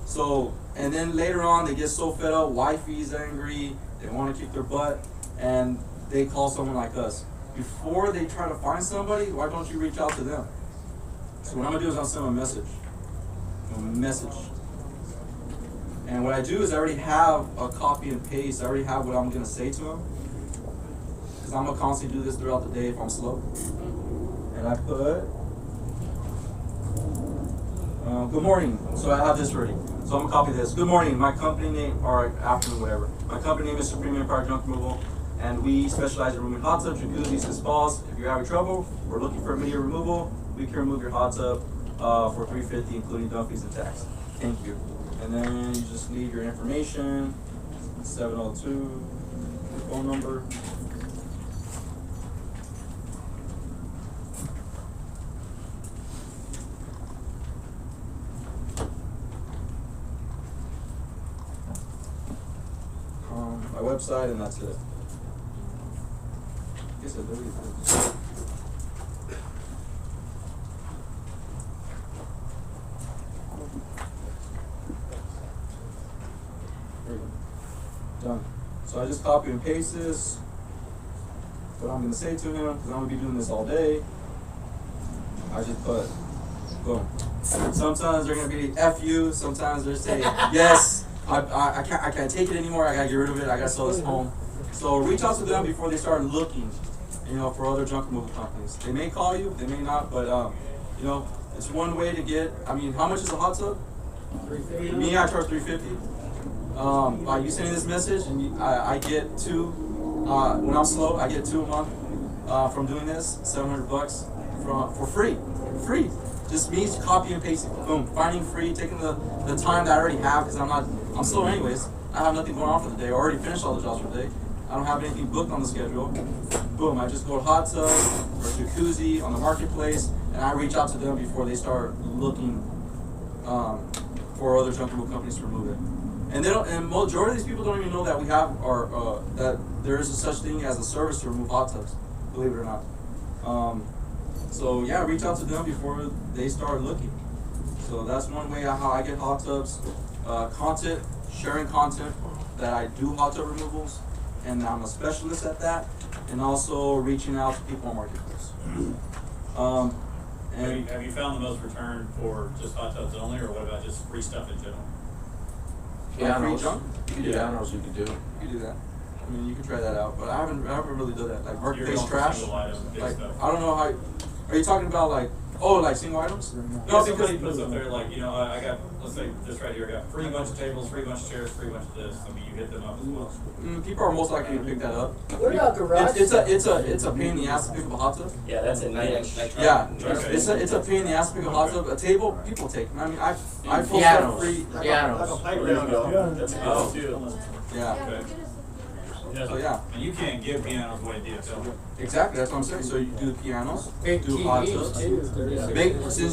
So, and then later on, they get so fed up. Wifey's angry. They want to kick their butt, and they call someone like us. Before they try to find somebody, why don't you reach out to them? So what I'm gonna do is I'll send them a message. And what I do is I already have a copy and paste. I already have what I'm gonna say to them. Because I'm gonna constantly do this throughout the day if I'm slow. And I put, good morning. So I have this ready. So I'm gonna copy this. Good morning, my company name, or afternoon, whatever. My company name is Supreme Empire Junk Removal, and we specialize in removing hot tubs, jacuzzis, and spas. If you're having trouble, we're looking for immediate removal. We can remove your hot tub for $350, including dump fees and tax. Thank you. And then you just leave your information, 702. phone number. My website, and that's it. I guess I deleted it. There we go. Done. So I just copy and paste this. What I'm going to say to him, because I'm going to be doing this all day. I just put, boom. Sometimes they're going to be F you. Sometimes they're saying yes. I can't take it anymore. I gotta get rid of it. I gotta sell this home. So reach out to them before they start looking, for other junk removal companies. They may call you, they may not, but it's one way to get. I mean, how much is a hot tub? $350. Me, I charge $350. By you sending this message, and I get two. When I'm slow, I get 2 a month from doing this. $700 for free. Free. Just me copy and pasting. Boom. Finding free, taking the time that I already have because I'm slow anyways. I have nothing going on for the day. I already finished all the jobs for the day. I don't have anything booked on the schedule. Boom. I just go to hot tub or jacuzzi on the marketplace, and I reach out to them before they start looking for other junk removal companies to remove it. And they don't. And majority of these people don't even know that we have that there is a such thing as a service to remove hot tubs. Believe it or not. So yeah, reach out to them before they start looking. So that's one way how I get hot tubs. Sharing content that I do hot tub removals, and I'm a specialist at that, and also reaching out to people on marketplace. Have you found the most return for just hot tubs only, or what about just free stuff in general? Free junk? You can do that. Pianos you could do. You can do that. I mean, you can try that out, but I haven't really done that. Like You're marketplace going for trash. single item, big Like stuff. I don't know how. Are you talking about like single items? No, somebody puts up there like, I got, let's say this right here, I got free bunch of tables, free bunch of chairs, free bunch of this. I mean, you hit them up as well. People are most likely to pick that up. What about garage? It's a pain in the ass to pick up a hot tub. Yeah, that's a niche. Yeah, Okay. it's a pain in the ass to pick up a hot tub. A table, people take. I mean, I post Pianos. up free. Pianos. There you go. That's a Oh. good too. Yeah. Okay. So yeah, And you can't give pianos away DFL. exactly. That's what I'm saying. So you do the pianos, Big do hot TVs tubs.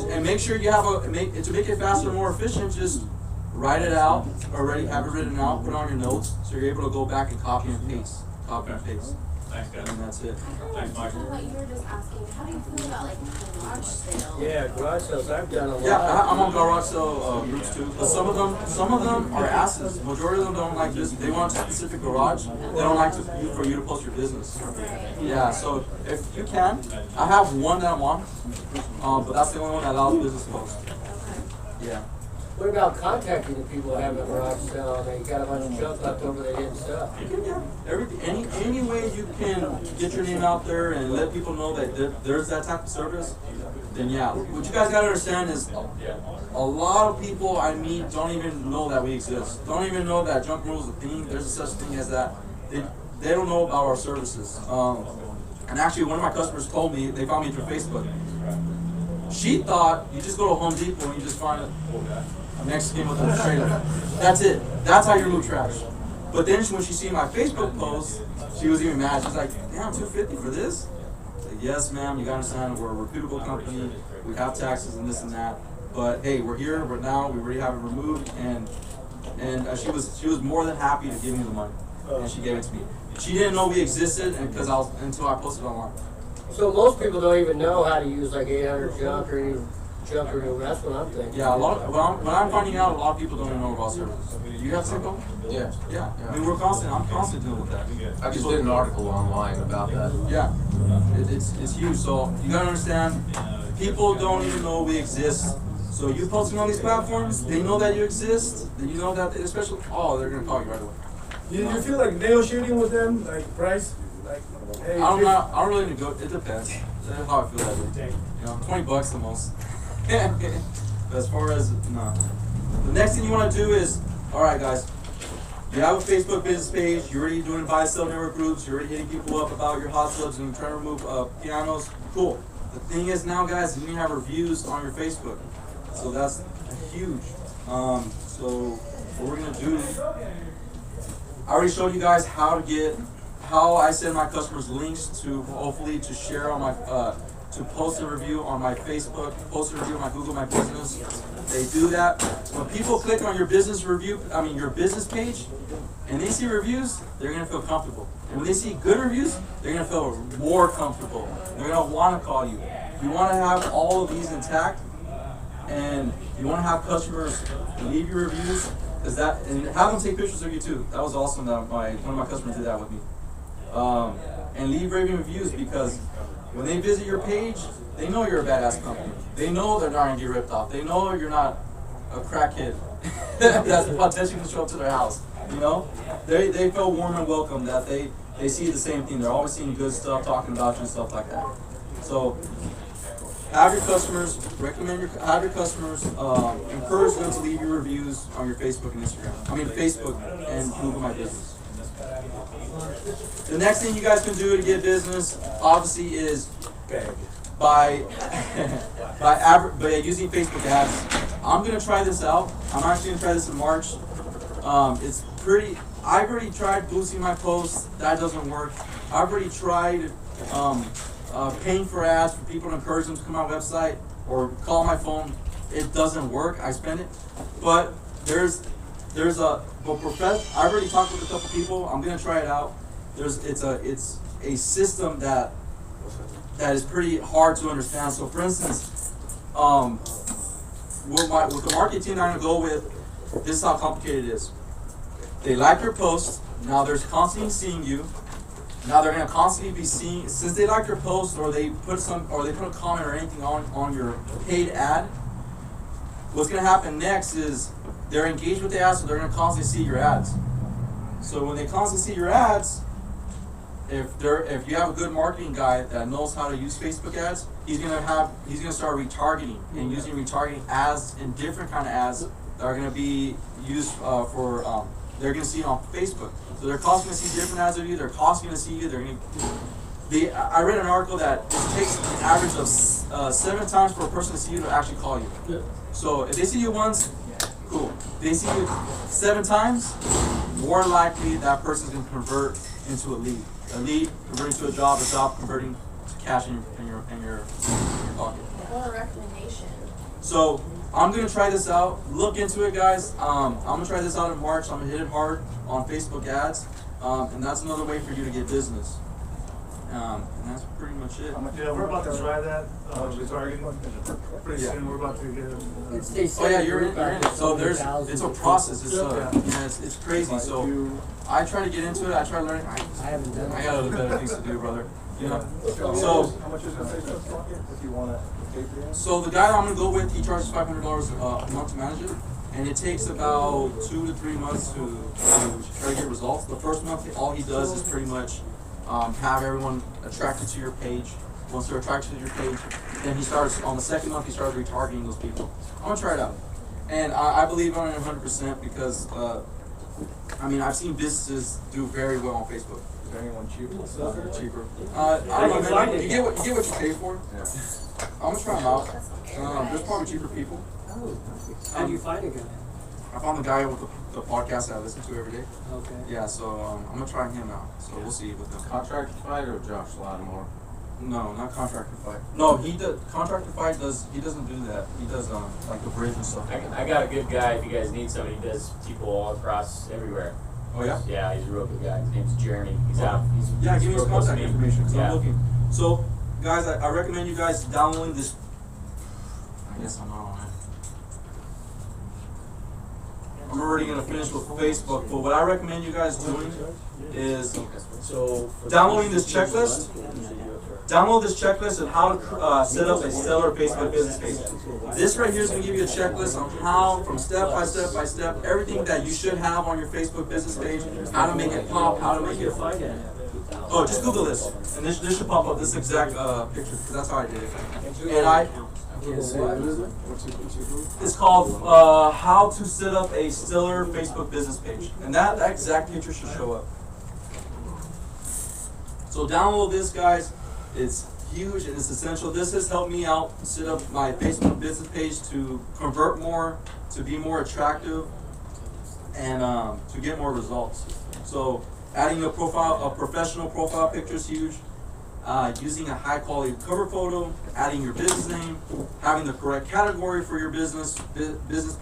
too. Make sure you have to make it faster and more efficient. Just write it out already, have it written out, put it on your notes, so you're able to go back and copy and paste, Thanks, guys. and that's it. Thanks, Michael. What you were just asking, how do you feel about like garage sales? Yeah, garage sales, I've done a lot. Yeah, I'm on garage sale groups too, but some of them are asses. Majority of them don't like this. They want a specific garage. They don't like for you to post your business. Yeah, so if you can, I have one that I'm on, but that's the only one that allows business to post. Yeah. What about contacting the people that have a garage sale and they got a bunch of junk left over they didn't sell? You can, yeah. Any way you can get your name out there and let people know that there's that type of service, then yeah. What you guys gotta understand is a lot of people I meet don't even know that we exist. Don't even know that junk removal is a thing. There's a such thing as that. They don't know about our services. And actually, one of my customers told me they found me through Facebook. She thought you just go to Home Depot and you just find a Mexican with a trailer. That's it. That's how you remove trash. But then when she seen my Facebook post, she was even mad. She's like, damn, $250 for this? I was like, yes, ma'am, you gotta understand we're a reputable company. We have taxes and this and that. But hey, we're here, we're now, we already have it removed, and she was more than happy to give me the money. And she gave it to me. She didn't know we existed until I posted it online. So most people don't even know how to use like 800 junk or any junk removal. That's what I'm thinking. Yeah, when I'm finding out, a lot of people don't even know about services. You have Cinco? Yeah. Yeah. I mean, I'm constantly dealing with that. I just did an article online about that. Yeah. It's huge. So you gotta understand, people don't even know we exist. So you posting on these platforms, they know that you exist. Then you know that, especially, they're gonna call you right away. You feel like negotiating with them, like price, like hey. I don't really negotiate. It depends. That's how I feel that day. $20 the most. But as far as the next thing you want to do is, all right, guys. You have a Facebook business page. You're already doing buy-sell network groups. You're already hitting people up about your hot tubs and trying to remove pianos. Cool. The thing is now, guys, you need to have reviews on your Facebook. So that's huge. So what we're gonna do, I already showed you guys how to get how I send my customers links to hopefully to share on my to post a review on my Facebook, post a review on my Google My Business. They do that. When people click on your business review, your business page, and they see reviews, they're gonna feel comfortable. And when they see good reviews, they're gonna feel more comfortable. They're gonna wanna call you. You wanna have all of these intact, and you wanna have customers leave your reviews, and have them take pictures of you too. That was awesome that one of my customers did that with me. And leave raving reviews, because when they visit your page, they know you're a badass company. They know they're not gonna get ripped off. They know you're not a crackhead that's potentially gonna show up to their house. You know, they feel warm and welcome, that they see the same thing. They're always seeing good stuff, talking about you and stuff like that. So have your customers encourage them to leave your reviews on your Facebook and Instagram. Facebook and Google My Business. The next thing you guys can do to get business, obviously, is by using Facebook ads. I'm gonna try this out. I'm actually gonna try this in March. I've already tried boosting my posts. That doesn't work. I've already tried paying for ads for people to encourage them to come on my website or call my phone. It doesn't work. I spend it, but I've already talked with a couple people. I'm gonna try it out. It's a system that is pretty hard to understand. So, for instance, with the marketing team I'm gonna go with, this is how complicated it is. They like your post. Now they're constantly seeing you. Now they're gonna constantly be seeing, since they like your post, or they put a comment or anything on your paid ad. What's gonna happen next is they're engaged with the ads, so they're gonna constantly see your ads. So when they constantly see your ads, if you have a good marketing guy that knows how to use Facebook ads, he's gonna start retargeting and using retargeting ads and different kind of ads that are gonna be used they're gonna see on Facebook. So they're constantly gonna see different ads of you. They're constantly gonna see you. I read an article that it takes an average of 7 times for a person to see you to actually call you. Yeah. So if they see you once, cool. If they see you 7 times, more likely that person's gonna convert into a lead. A lead converting to a job converting to cash in your pocket. Or a recommendation. So I'm gonna try this out. Look into it, guys. I'm gonna try this out in March. I'm gonna hit it hard on Facebook ads, and that's another way for you to get business. And that's pretty much it. Yeah, we're about to try that. Pretty soon. We're about to get. Oh yeah, you're in it. So it's a process. It's crazy. So I try to get into it. I try to learn. I got other better things to do, brother. You know. So how much is the Facebook pocket if you want to pay for it? So the guy that I'm gonna go with, he charges $500 a month to manage it, and it takes about 2 to 3 months to try to get results. The first month, all he does is pretty much have everyone attracted to your page. Once they're attracted to your page, then on the second month, he starts retargeting those people. I'm gonna try it out. And I believe on it 100% because, I've seen businesses do very well on Facebook. Is there anyone cheaper? Cheaper. I don't know, man. You get what you pay for. Yeah. I'm gonna try them out. There's probably cheaper people. How do you find a guy? I found the guy with the podcast that I listen to every day. Okay. Yeah, so I'm gonna try him out. So we'll see with him. Contract fight or Josh Lattimore? No, not contractor fight. No, he does. Contractor fight he doesn't do that. He does like the bridge and stuff. I got a good guy if you guys need somebody. He does people all across everywhere. Oh yeah? Yeah, he's a real good guy. His name's Jeremy. He's out. Yeah, give me his real close to contact me. information because Yeah. I'm looking. So, guys, I recommend you guys downloading this. I guess I'm not on it. I'm already gonna finish with Facebook, but what I recommend you guys doing is downloading this checklist. Download this checklist of how to set up a stellar Facebook business page. This right here is going to give you a checklist on how, from step by step by step, everything that you should have on your Facebook business page, how to make it pop, how to make it. Oh, just Google this, and this should pop up. This exact picture, because that's how I did it. And it's called How to Set Up a Stellar Facebook Business Page, and that exact picture should show up. So download this, guys. It's huge and it's essential. This has helped me out set up my Facebook business page to convert more, to be more attractive, and to get more results. So Adding a professional profile picture is huge. Using a high quality cover photo, adding your business name, having the correct category for your business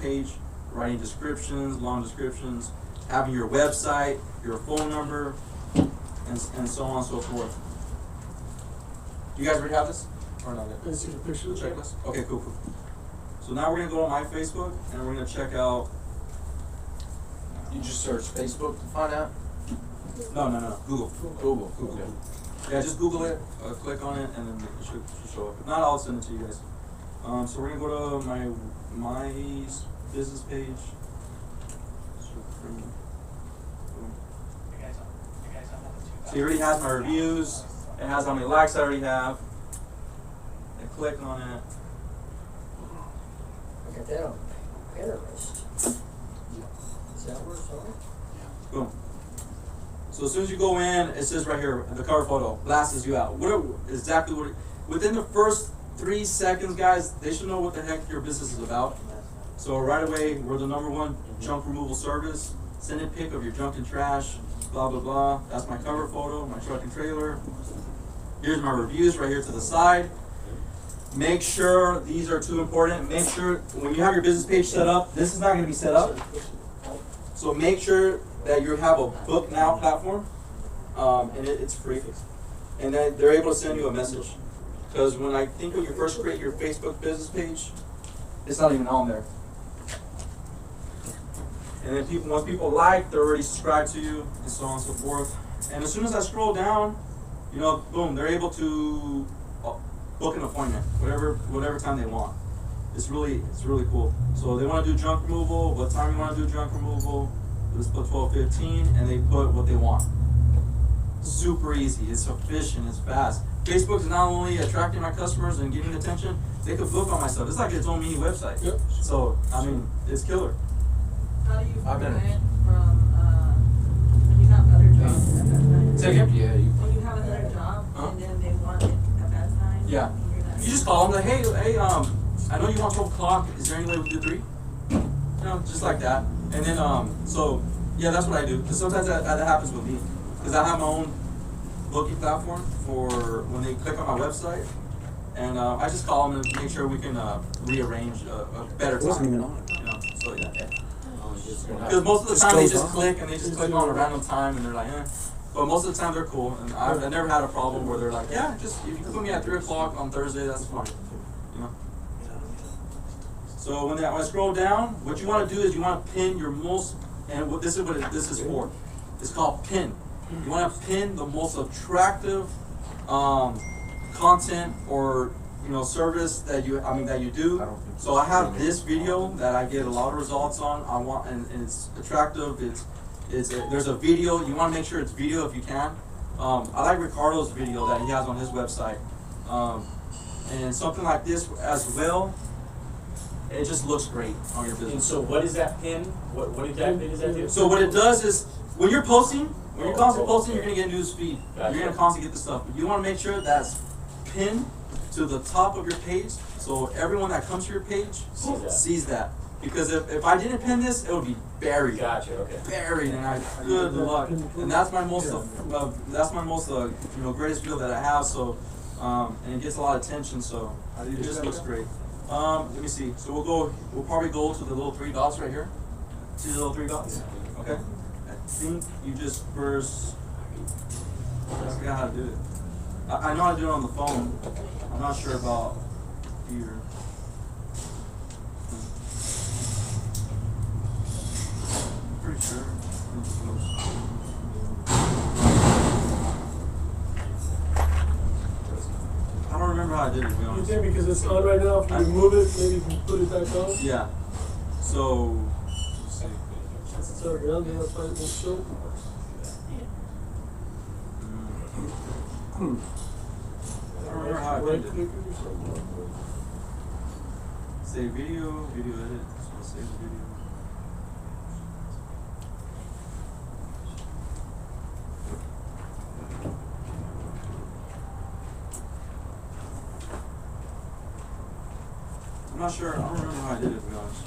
page, writing descriptions, long descriptions, having your website, your phone number, and so on and so forth. You guys already have this? Or not yet? I see the picture of the Checklist? Okay, cool. So now we're gonna go on my Facebook and we're gonna check out. You just search Facebook to find out? No. Google. Okay. Yeah, just Google it, click on it, and then it should show up. If not, I'll send it to you guys. So we're gonna go to my business page. So it already has my reviews. It has how many likes I already have. I click on it. Look at that on Pinterest. Is that where it's on? Boom. So as soon as you go in, it says right here, the cover photo blasts you out. Within the first 3 seconds, guys, they should know what the heck your business is about. So right away, we're the #1 junk removal service. Send a pic of your junk and trash, blah, blah, blah. That's my cover photo, my truck and trailer. Here's my reviews right here to the side. Make sure, these are too important, make sure when you have your business page set up, this is not gonna be set up. So make sure that you have a book now platform, and it's free. And then they're able to send you a message. Because when you first create your Facebook business page, it's not even on there. And then once people like, they're already subscribed to you, and so on and so forth. And as soon as I scroll down, boom, they're able to book an appointment, whatever time they want. It's really cool. So they want to do junk removal. What time you want to do junk removal? Let's put 12:15, and they put what they want. Super easy. It's efficient. It's fast. Facebook is not only attracting my customers and getting attention, they could book on my stuff. It's like its own mini website. Yep. So it's killer. How do you I've done prevent it. from, when you have other jobs at that time? Say again? Yeah, When you have another job Huh? and then they want it at that time? Yeah. you're not- You just call them like, hey, I know you want 12 o'clock. Is there any way we can do 3? Just like that. And then, yeah, that's what I do. Because sometimes that happens with me. Because I have my own booking platform for when they click on my website. And I just call them and make sure we can rearrange a better time. Wasn't even on it. So yeah. yeah. Because most of the Just time they goes just on. click and they just click on a random time and they're like, eh. But most of the time they're cool. And I've never had a problem where they're like, yeah, just if you put me at 3 o'clock on Thursday, that's fine. So when I scroll down, what you want to do is you want to pin your most, and this is what this is for. It's called pin. You want to pin the most attractive content or service that you do. So I have this video that I get a lot of results on. And it's attractive. There's a video. You want to make sure it's video if you can. I like Ricardo's video that he has on his website, and something like this as well. It just looks great on your And business. so what is that pin? What exactly does that do? So what it does is when you're constantly posting, you're gonna get news feed. Gotcha. You're gonna constantly get the stuff. But you want to make sure that's pinned to the top of your page, so everyone that comes to your page sees that. Because if I didn't pin this, it would be buried. Gotcha. Okay. Buried, and good luck. And that's my most greatest video that I have. So and it gets a lot of attention. So it just looks great. Let me see. So we'll probably go to the little 3 dots right here. See the little 3 dots? Okay. I think you just first, I forgot how to do it. I know how to do it on the phone. I'm not sure about here. Pretty sure. I don't remember how I did it, to be You honest. think because it's on right now, if you remove it, maybe you can put it back on? Yeah. So, let's see. So around there, that's why it won't show. I don't remember how I Right did click it. it or something. Save video edit. So save the video. I'm not sure. I don't remember how I did it, to be honest.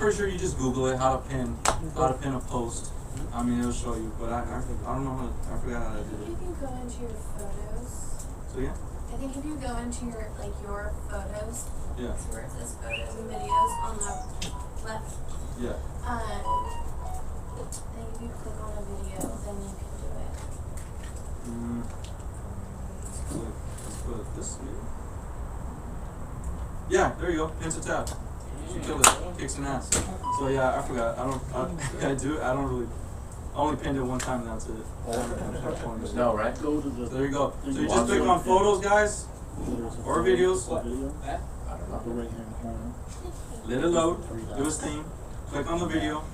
pretty sure you just Google it, how to pin a post. I mean, it'll show you, but I don't know I forgot how to do You it. can go into your photos. So yeah, I think if you go into your photos, yeah, that's where it says photos and videos on the left. yeah. I think if you click on a video, then you can do it. Let's put this here. Yeah, there you go. Pin to tab. She killed it. Kicks an ass. So yeah, I forgot. I only pinned it one time and that's it. No, right? So there you go. So you just click on photos, guys, or videos. I don't know. Let it load. Do its thing. Click on the video.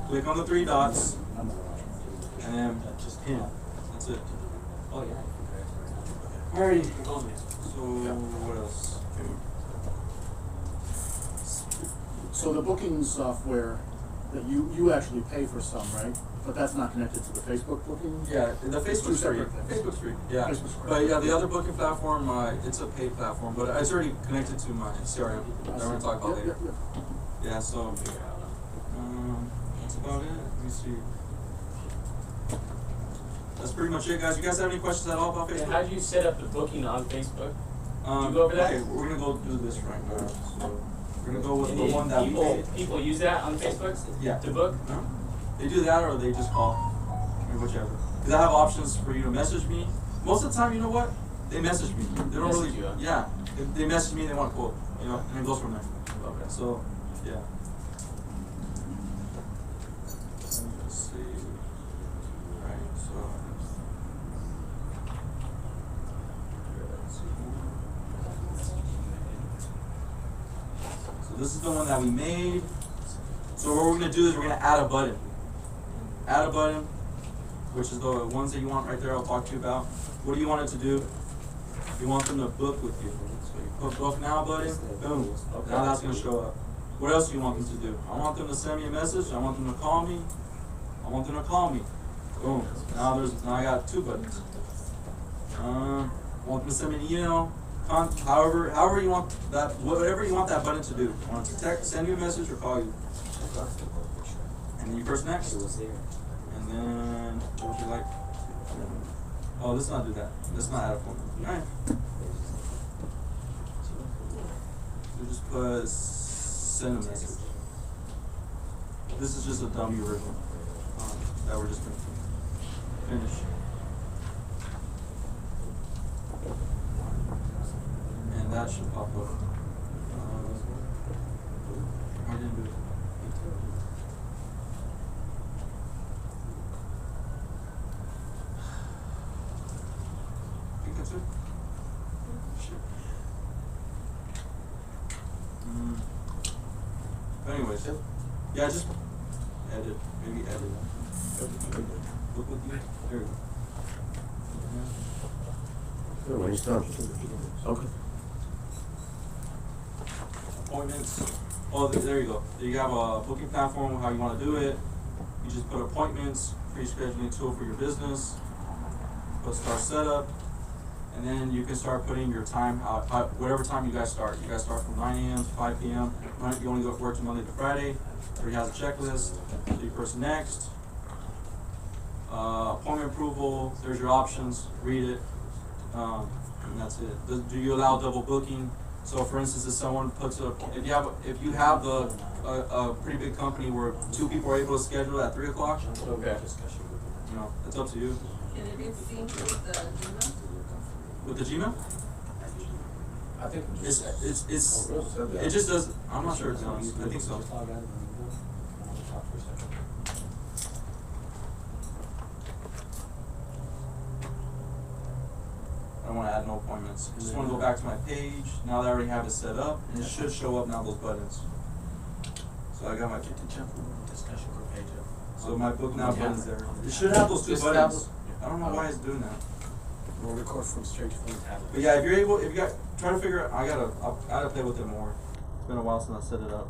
Click on the 3 dots. And then just pin. That's it. Oh, yeah. Alrighty. So what else? So the booking software that you actually pay for some, right? But that's not connected to the Facebook booking? Yeah, the Facebook's free. separate things. Facebook's free. Yeah. Facebook's free. But yeah, the other booking platform, it's a paid platform, but it's already connected to my CRM. That we're gonna talk about later. Yeah, so that's about it. Let me see. That's pretty much it, guys. You guys have any questions at all about And Facebook? how do you set up the booking on Facebook? You go over that? Okay, we're gonna go do this right now. So we're gonna go with the one that we made. People use that on Facebook Yeah. to book? No? They do that or they just call. I mean, whichever. Because I have options for you to message me. Most of the time, you know what? They message me. They don't Message really. you, huh? Yeah. They message me and they want a quote. You know, and it goes from there. Okay. So, yeah. Let's see. Right, so. So this is the one that we made. So what we're gonna do is we're gonna add a button. Add a button, which is the ones that you want right there. I'll talk to you about. What do you want it to do? You want them to book with you. So you put book now button. Boom. Now that's gonna show up. What else do you want them to do? I want them to send me a message. I want them to call me. I want them to call me. Boom. Now I got 2 buttons. I want them to send me an email. However you want that, whatever you want that button to do. I want it to text, send you a message, or call you. And then you press next. And then what would you like? Oh, let's not do that. Let's not add a phone. Alright. So just put send a message. This is just a dummy version that we're just gonna finish. And that should pop up. I didn't do it. I think that's it. Shit. Anyways, yeah, just edit, maybe edit. Look with you. There we go. When you start. Okay. Appointments. Oh, there you go. You have a booking platform, how you want to do it. You just put appointments, pre-scheduling tool for your business. Put start setup. And then you can start putting your time out, whatever time you guys start. You guys start from 9 a.m. to 5 p.m. You only go to work Monday to Friday. Already has a checklist. So you press next. Appointment approval. There's your options. Read it. And that's it. Do you allow double booking? So, for instance, if someone puts if you have a pretty big company where 2 people are able to schedule at 3 o'clock. Okay. You know, it's up to you. Can it be synced with the Gmail? With the Gmail? I think It just does. I'm not sure, to be honest. I think so. I don't want to add no appointments. I just want to go back to my page. Now that I already have it set up, and it should show up now, those buttons. So I got my Discussion group page. So my book now button's there. It should have those 2 Just buttons. I don't know why it's doing that. we'll record from straight from the tablet. But yeah, if you try to figure out, I gotta play with it more. It's been a while since I set it up.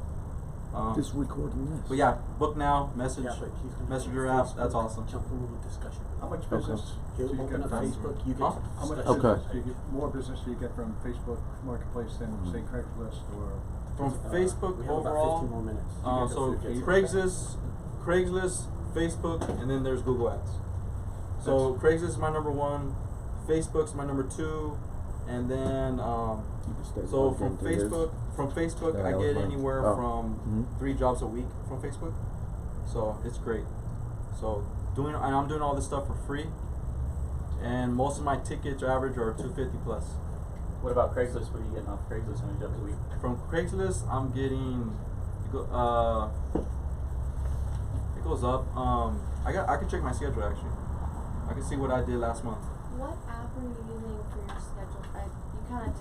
Just recording this. But yeah, book now, message, Yeah, but he's gonna messenger app, that's awesome. Jump in with discussion. How much business do He'll you open get up from Facebook, you get Huh? How much discussion. business do you get, more business do you get from Facebook Marketplace than say Craigslist or from Facebook we have about overall. 15 more minutes. So Craigslist, Facebook, and then there's Google Ads. So Craigslist is my number 1, Facebook's my number 2, and then so from Facebook I get anywhere from 3 jobs a week from Facebook. So it's great. So I'm doing all this stuff for free, and most of my tickets average are 250 plus. What about Craigslist? What are you getting off Craigslist when you jobs a week? From Craigslist, I'm getting it goes up. I can check my schedule actually. I can see what I did last month. What app are you using for your schedule? You kind of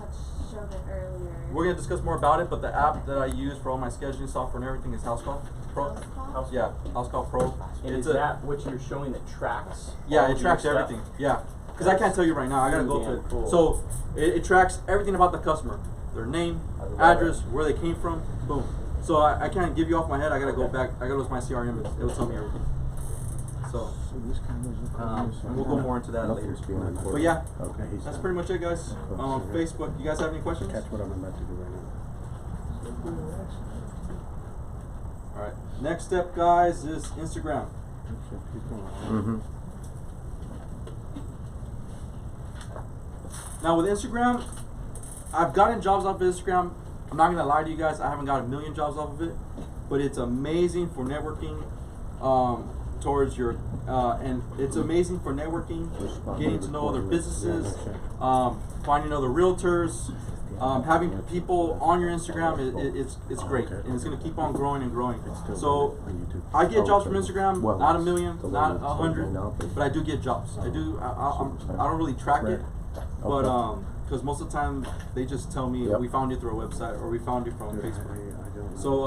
showed it earlier. We're gonna discuss more about it, but the app that I use for all my scheduling software and everything is Housecall Pro. Housecall? Yeah, Housecall Pro. And is that what you're showing that tracks? Yeah, all it of tracks your stuff? everything. Yeah, because I can't tell you right now. I gotta go Damn to it. cool. So it tracks everything about the customer, their name, I love address, it. where they came from. Boom. So I can't give you off my head. I gotta go back. I gotta go to my CRM. It'll tell me everything. So and we'll go more into that later. But yeah, that's pretty much it, guys. Facebook. You guys have any questions? Catch what I'm about to do right now. All right. Next step, guys, is Instagram. Now with Instagram, I've gotten jobs off of Instagram. I'm not gonna lie to you guys, I haven't got a million jobs off of it, but it's amazing for networking. Towards your and it's amazing for networking, getting to know other businesses, finding other realtors, having people on your Instagram. It's great, and it's gonna keep on growing and growing. So I get jobs from Instagram, not a million, not 100, but I do get jobs. I do. I don't really track it, but because most of the time they just tell me we found you through a website or we found you from Facebook. So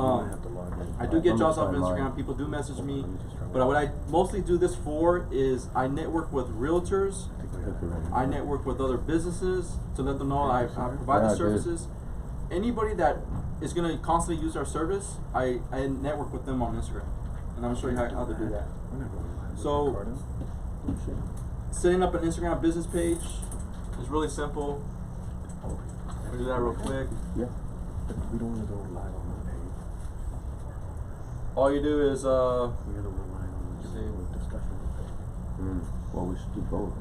I do get jobs off of Instagram. People do message me, but what I mostly do this for is I network with realtors. I network with other businesses to let them know I provide the services. Anybody that is going to constantly use our service, I network with them on Instagram, and I'm going to show you how to do that. So setting up an Instagram business page is really simple. We'll do that real quick. Yeah, but we don't want to go live on the page. All you do is We're going to rely on the discussion. Well, we should do both.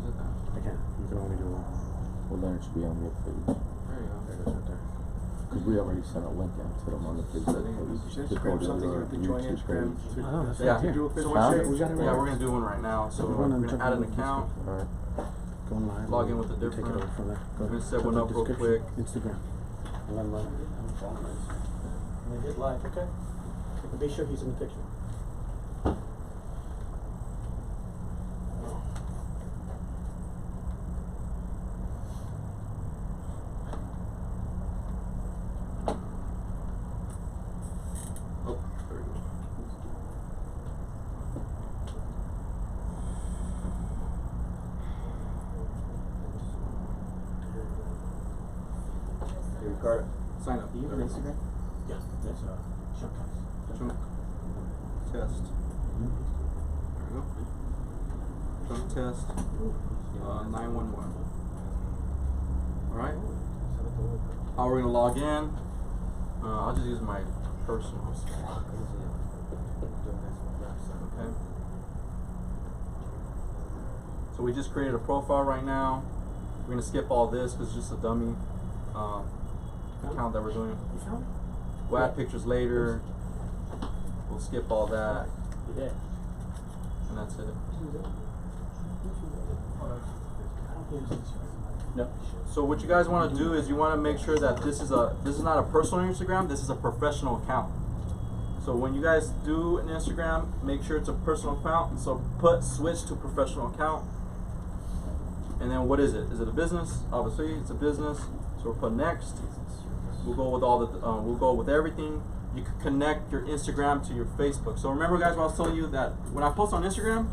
I can't. You can only do one. Well, then it should be on your page. There you go. There it is right there. Because we already sent a link out to them on the Facebook page. To go to your YouTube page. Yeah. Huh? We're gonna do one right now. So we're gonna add an account. Alright. Go live. Log in with a Take it different. over from there. Go We're gonna set to one the up real description. quick. Instagram. And then run it. And hit live. Okay. Be sure he's in the picture. Oh, there we go. Hey, Ricardo, Sign up. do you use There we go. Instagram? Yeah, that's JunkGuys. Junk test. There we go. Junk test. 911. Alright. How we're gonna log in? I'll just use my personal. Okay. So we just created a profile right now. We're gonna skip all this because it's just a dummy account that we're doing. You found it? We'll add pictures later. We'll skip all that, You did. and that's it. No. So what you guys want to do is you want to make sure that this is not a personal Instagram. This is a professional account. So when you guys do an Instagram, make sure it's a personal account. And so switch to professional account. And then what is it? Is it a business? Obviously, it's a business. So we'll put next. We'll go with all the. We'll go with everything. You can connect your Instagram to your Facebook. So remember, guys, what I was telling you that when I post on Instagram,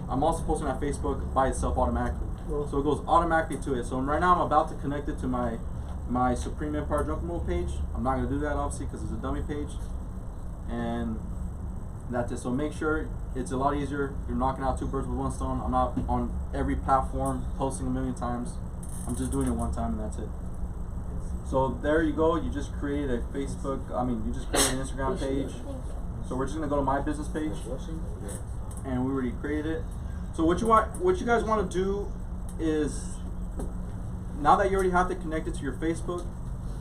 I'm also posting on Facebook by itself automatically. So it goes automatically to it. So right now I'm about to connect it to my Supreme Empire Junk Roll page. I'm not gonna do that obviously because it's a dummy page. And that's it. So make sure it's a lot easier. You're knocking out 2 birds with 1 stone. I'm not on every platform posting a million times. I'm just doing it one time and that's it. So there you go. You just created a Facebook. You just created an Instagram page. So we're just gonna go to my business page, and we already created it. So what you guys want to do is, now that you already have it connected to your Facebook,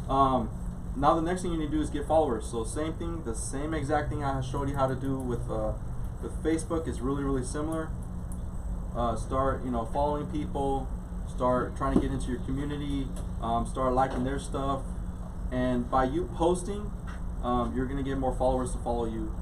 now the next thing you need to do is get followers. So same thing, the same exact thing I showed you how to do with Facebook is really similar. Start following people, start trying to get into your community, start liking their stuff, and by you posting, you're gonna get more followers to follow you.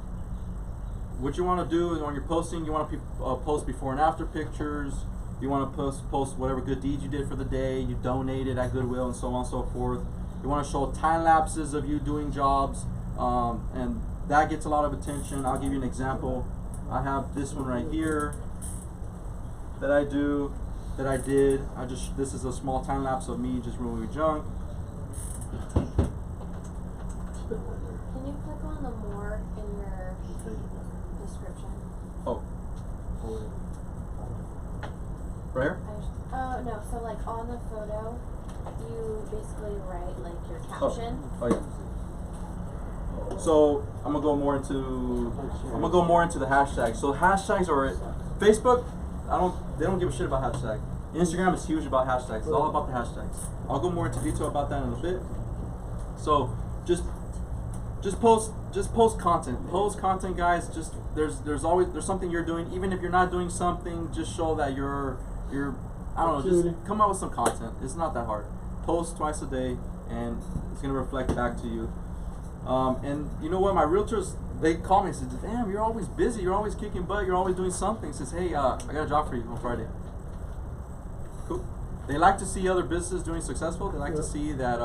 What you want to do is on your posting, you want to post before and after pictures. You want to post whatever good deeds you did for the day, you donated at Goodwill, and so on and so forth. You want to show time lapses of you doing jobs, and that gets a lot of attention. I'll give you an example. I have this one right here that I did. This is a small time lapse of me just removing junk. Can you click on the more in your description? Oh. Right here? No, so like on the photo, you basically write like your caption. Oh yeah. So I'm gonna go more into the hashtags. So hashtags are Facebook. They don't give a shit about hashtags. Instagram is huge about hashtags. It's all about the hashtags. I'll go more into detail about that in a bit. So just post content. Post content, guys. Just there's always something you're doing. Even if you're not doing something, just show that you're I don't know. Just come up with some content. It's not that hard. Post twice a day, and it's gonna reflect back to you. And you know what? My realtors, they call me and say, "Damn, you're always busy. You're always kicking butt. You're always doing something." Says, "Hey, I got a job for you on Friday." Cool. They like to see other businesses doing successful. They like to see that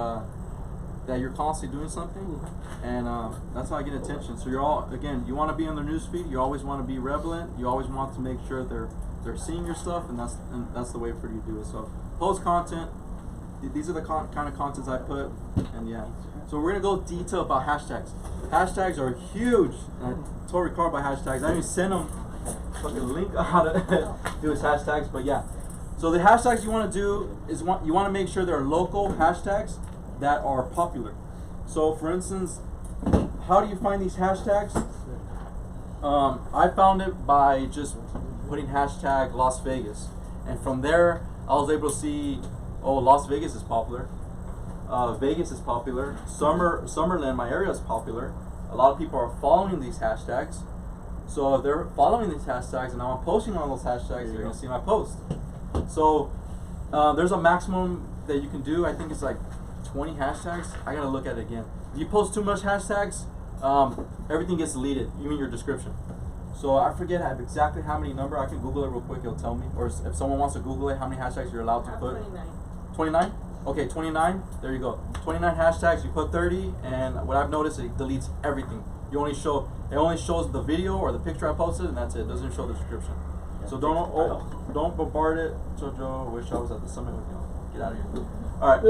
you're constantly doing something, and that's how I get attention. So you want to be on their newsfeed. You always want to be relevant. You always want to make sure they're seeing your stuff, and that's the way for you to do it. So post content. These are the kind of contents I put, and yeah. So we're gonna go detail about hashtags. Hashtags are huge, and I totally record by hashtags. I even send them fucking link on how to do his hashtags, but yeah. So the hashtags you want to do is you want to make sure they're local hashtags that are popular. So for instance, how do you find these hashtags? I found it by just putting hashtag Las Vegas, and from there I was able to see, oh, Las Vegas is popular. Vegas is popular. Summerlin, my area, is popular. A lot of people are following these hashtags. So if they're following these hashtags and I'm posting on those hashtags, you're gonna see my post. So there's a maximum that you can do. I think it's like 20 hashtags. I gotta look at it again. If you post too much hashtags, everything gets deleted. You mean your description. So I forget exactly how many number. I can Google it real quick. It'll tell me. Or if someone wants to Google it, how many hashtags you're allowed to put. 29. 29? Okay, 29. There you go. 29 hashtags. You put 30, and what I've noticed, it deletes everything. It only shows the video or the picture I posted, and that's it. It doesn't show the description. So don't bombard it. Jojo, wish I was at the summit with you. Get out of here. All right.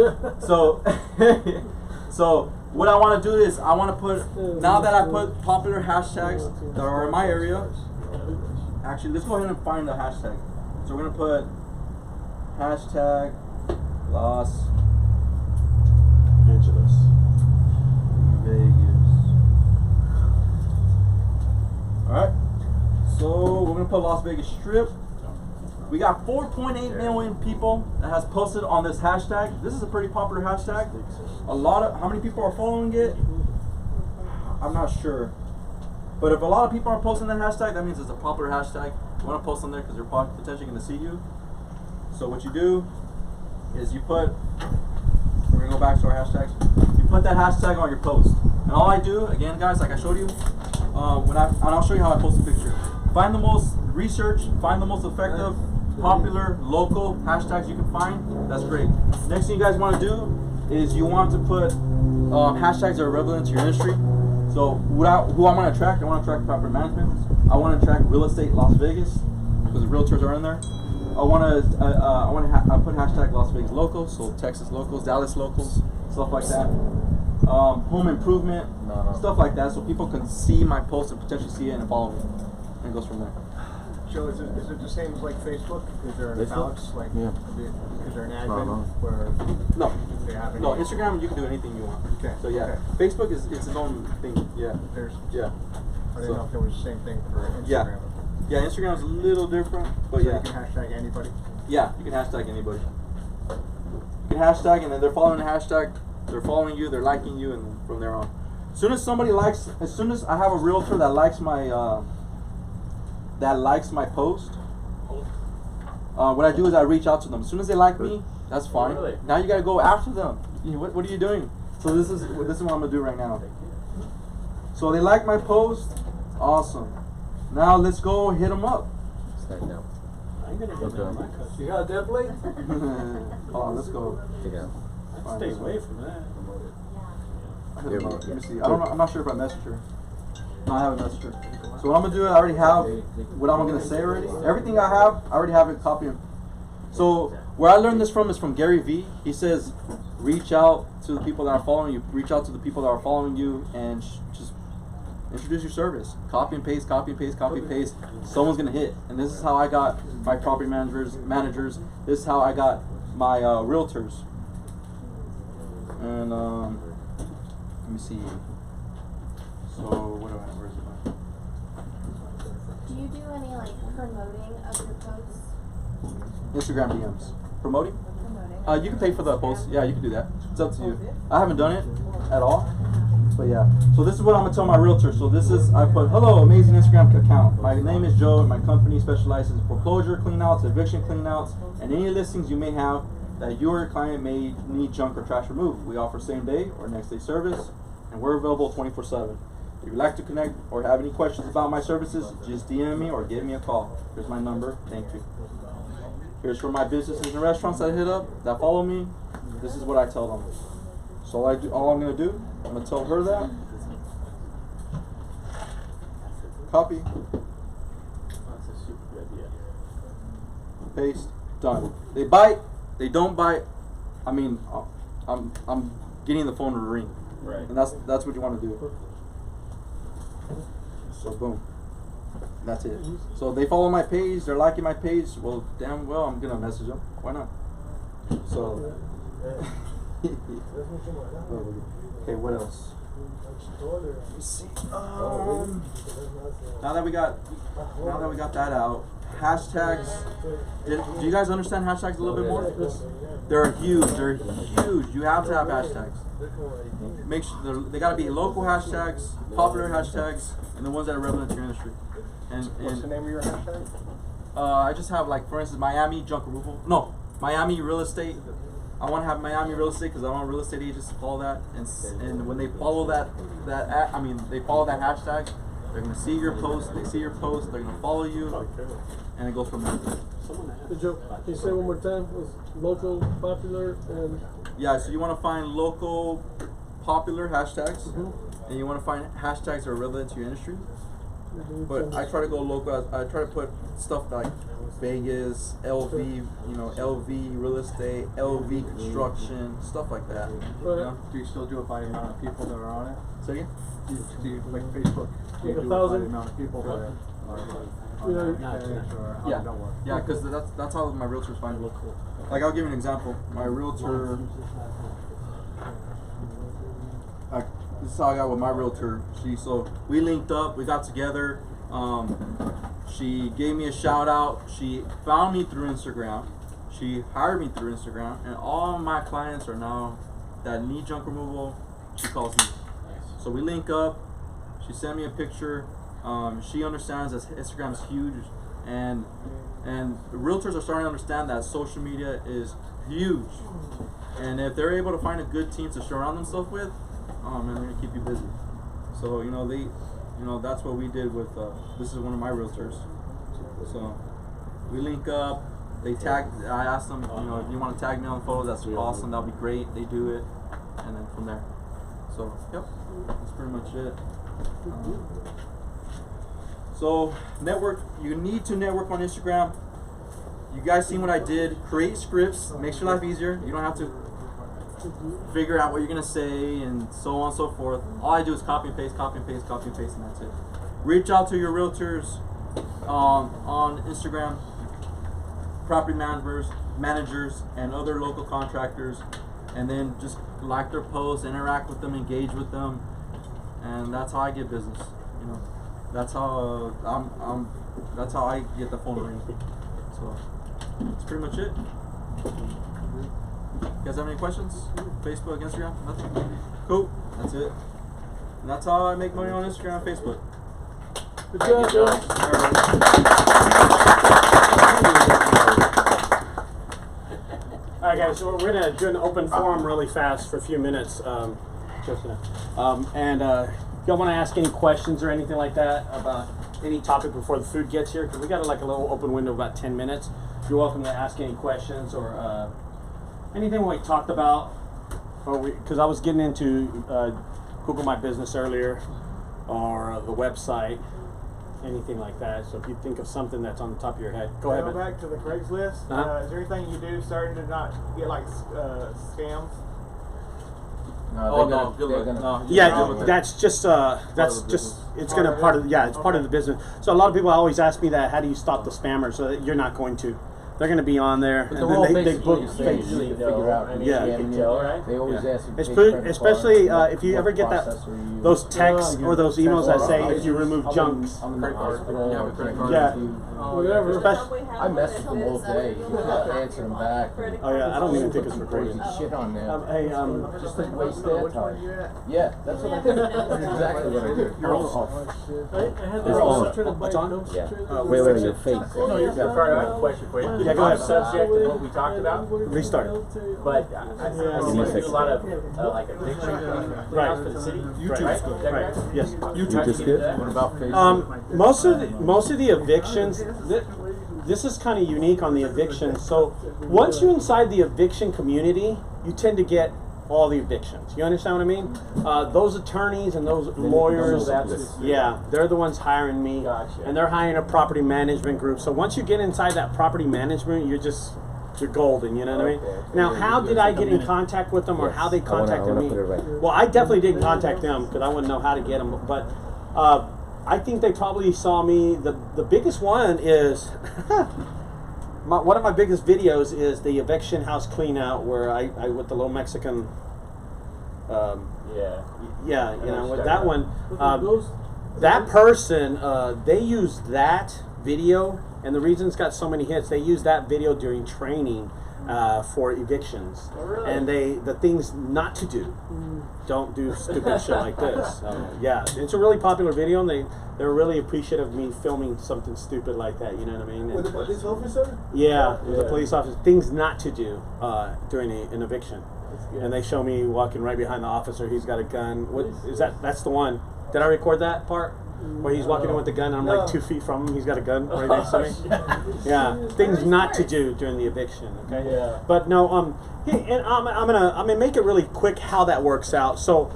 So what I want to do is I want to put, now that I put popular hashtags that are in my area. Actually, let's go ahead and find the hashtag. So we're gonna put hashtag Las Angeles. Vegas. Alright. So we're gonna put Las Vegas Strip. We got 4.8 million people that has posted on this hashtag. This is a pretty popular hashtag. How many people are following it? I'm not sure. But if a lot of people are posting that hashtag, that means it's a popular hashtag. You want to post on there because they're potentially going to see you. So what you do is we're going to go back to our hashtags. You put that hashtag on your post. And all I do, again guys, like I showed you, and I'll show you how I post a picture. Find the most effective, popular, local hashtags you can find. That's great. Next thing you guys want to do is you want to put hashtags that are relevant to your industry. So who I want to attract, I want to attract property management. I want to attract real estate Las Vegas because the realtors are in there. I put hashtag Las Vegas locals, so Texas locals, Dallas locals, stuff like that. Home improvement, stuff like that, so people can see my post and potentially see it and follow me. And it goes from there. Joe, is it the same as like Facebook? Is there an about? Like, Yeah. Because is there an Spot on. admin where No, they have any? no. Instagram, you can do anything you want. Okay. So yeah, Okay. Facebook is its own thing. Yeah, There's, yeah, I didn't know if there was the same thing for Instagram. Yeah. yeah. Instagram's a little different, but So yeah, you can hashtag anybody? yeah. You can hashtag anybody. You can hashtag, and then they're following the hashtag. They're following you. They're liking you, and from there on. As soon as somebody likes, as soon as I have a realtor that likes my post, what I do is I reach out to them. As soon as they like me, that's fine. Really? Now you gotta go after them. What are you doing? So this is what I'm gonna do right now. So they like my post, awesome. Now let's go hit them up. Stack now. I'm gonna Okay. hit my cousin. You got a template? Hold on, let's go. Take out. I'd stay away from that. Hit 'em up. Let me see. I don't know. I'm not sure if I messaged her. No, I haven't messaged her. So what I'm gonna do, I already have what I'm gonna say already. Everything I have, I already have it copied. So where I learned this from is from Gary Vee. He says, reach out to the people that are following you. Reach out to the people that are following you, and just introduce your service. Copy and paste. Copy and paste. Copy and paste. Someone's gonna hit. And this is how I got my property managers. This is how I got my realtors. And let me see. So what do I have? Where is it? Do you do any like promoting of your posts? Instagram DMs. Promoting? Promoting. You can pay for the post. Yeah, you can do that. It's up to you. I haven't done it at all. But yeah. So this is what I'm gonna tell my realtor. So this is, I put, hello, amazing Instagram account. My name is Joe and my company specializes in foreclosure cleanouts, eviction cleanouts, and any listings you may have that your client may need junk or trash removed. We offer same day or next day service, and we're available 24/7. If you'd like to connect or have any questions about my services, just DM me or give me a call. Here's my number. Thank you. Here's for my businesses and restaurants that hit up, that follow me. This is what I tell them. So all I'm gonna do, I'm gonna tell her that. Copy. That's a super good idea. Paste. Done. They bite. They don't bite. I mean, I'm getting the phone to ring. Right. And that's what you want to do. So boom. That's it. So they follow my page, they're liking my page, well damn well I'm gonna message them. Why not? So okay, what else? Let me see. Now that we got that out, hashtags. Do you guys understand hashtags a little bit more? They're huge. They're huge. You have to have hashtags. Make sure they gotta be local hashtags, popular hashtags, and the ones that are relevant to your industry. And What's the name of your hashtag? I just have, like, for instance, Miami junk removal. No, Miami real estate. I want to have Miami real estate because I want real estate agents to follow that. And when they follow they follow that hashtag, they're gonna see your post. They see your post. They're gonna follow you, and it goes from there. Hey, Joe, can you say one more time? Was local, popular, and Yeah. So you want to find local, popular hashtags, and you want to find hashtags that are relevant to your industry. But I try to go local. I try to put stuff like Vegas, LV, LV real estate, LV construction, stuff like that. You know? Do you still do it by the amount of people that are on it? Say again? Do you like Facebook? Do you Like do 1,000? it by the amount of people that are on that page, or how Yeah, does that work? yeah, because that's how my realtors find it. Like, I'll give you an example. My realtor, this is how I got with my realtor. So we linked up, we got together. She gave me a shout out. She found me through Instagram. She hired me through Instagram, and all my clients are now that need junk removal. She calls me. So we link up. She sent me a picture. She understands that Instagram is huge, and the realtors are starting to understand that social media is huge. And if they're able to find a good team to surround themselves with, oh man, they're gonna keep you busy. So that's what we did with. This is one of my realtors. So we link up. They tag. I asked them, if you want to tag me on photos, that's awesome. That'll be great. They do it, and then from there. So yep, that's pretty much it. So network. You need to network on Instagram. You guys seen what I did? Create scripts. Makes your life easier. You don't have to figure out what you're gonna say and so on and so forth. All I do is copy and paste, copy and paste, copy and paste, and that's it. Reach out to your realtors on Instagram, property managers. managers and other local contractors, and then just like their posts, interact with them, engage with them, and that's how I get business. You know, that's how that's how I get the phone ring. So that's pretty much it. You guys have any questions? Facebook, Instagram, nothing? Cool. That's it. And that's how I make money on Instagram and Facebook. Good job, Joe. Alright guys, so we're gonna do an open forum really fast for a few minutes. Y'all wanna ask any questions or anything like that about any topic before the food gets here? Because we got like a little open window of about 10 minutes. You're welcome to ask any questions or anything we talked about. Because I was getting into Google My Business earlier, or the website, anything like that. So if you think of something that's on the top of your head, go ahead. Go back to the Craigslist. Is there anything you do starting to not get like scams? That's just it's gonna part of it's part of the business. So a lot of people always ask me that, how do you stop the spammers? So that you're not going to. They're going to be on there, and then they book things. They always ask you especially if you ever get those texts or those emails that say if you remove junks. I mess with them all day. You have to answer them back. Oh yeah, I don't even think it's for crazy. Shit on them. Hey, just to waste their time. Yeah, that's what I do. That's exactly what I do. You're off. What's on? Yeah. Wait, your face. No, you're Ricardo, I have a question for you. Yeah, go ahead. Subject to what we talked about. Restart. But I do a lot of like eviction Right. for the city. Right. Yes. What about Facebook? Most of the evictions. This is kind of unique on the eviction. So once you're inside the eviction community, you tend to get all the evictions. You understand what I mean? Those attorneys and those lawyers, yeah, they're the ones hiring me, and they're hiring a property management group. So once you get inside that property management, you're golden. You know what I mean? Now, how did I get in contact with them, or how they contacted me? Well, I definitely didn't contact them because I wouldn't know how to get them. But I think they probably saw me. The biggest one is. One of my biggest videos is the eviction house clean out, where I with the little Mexican, with that one, that person, they used that video, and the reason it's got so many hits, they used that video during training for evictions, and the things not to do. Don't do stupid shit like this. Yeah, it's a really popular video, and they were really appreciative of me filming something stupid like that. You know what I mean? With a police officer? Yeah, with a police officer. Things not to do during an eviction, and they show me walking right behind the officer. He's got a gun. What is that? That's the one. Did I record that part? Where he's walking in with the gun, and I'm like 2 feet from him. He's got a gun right next to me. Yeah, things not to do during the eviction. Okay. Yeah. But no, and I'm gonna make it really quick how that works out. So,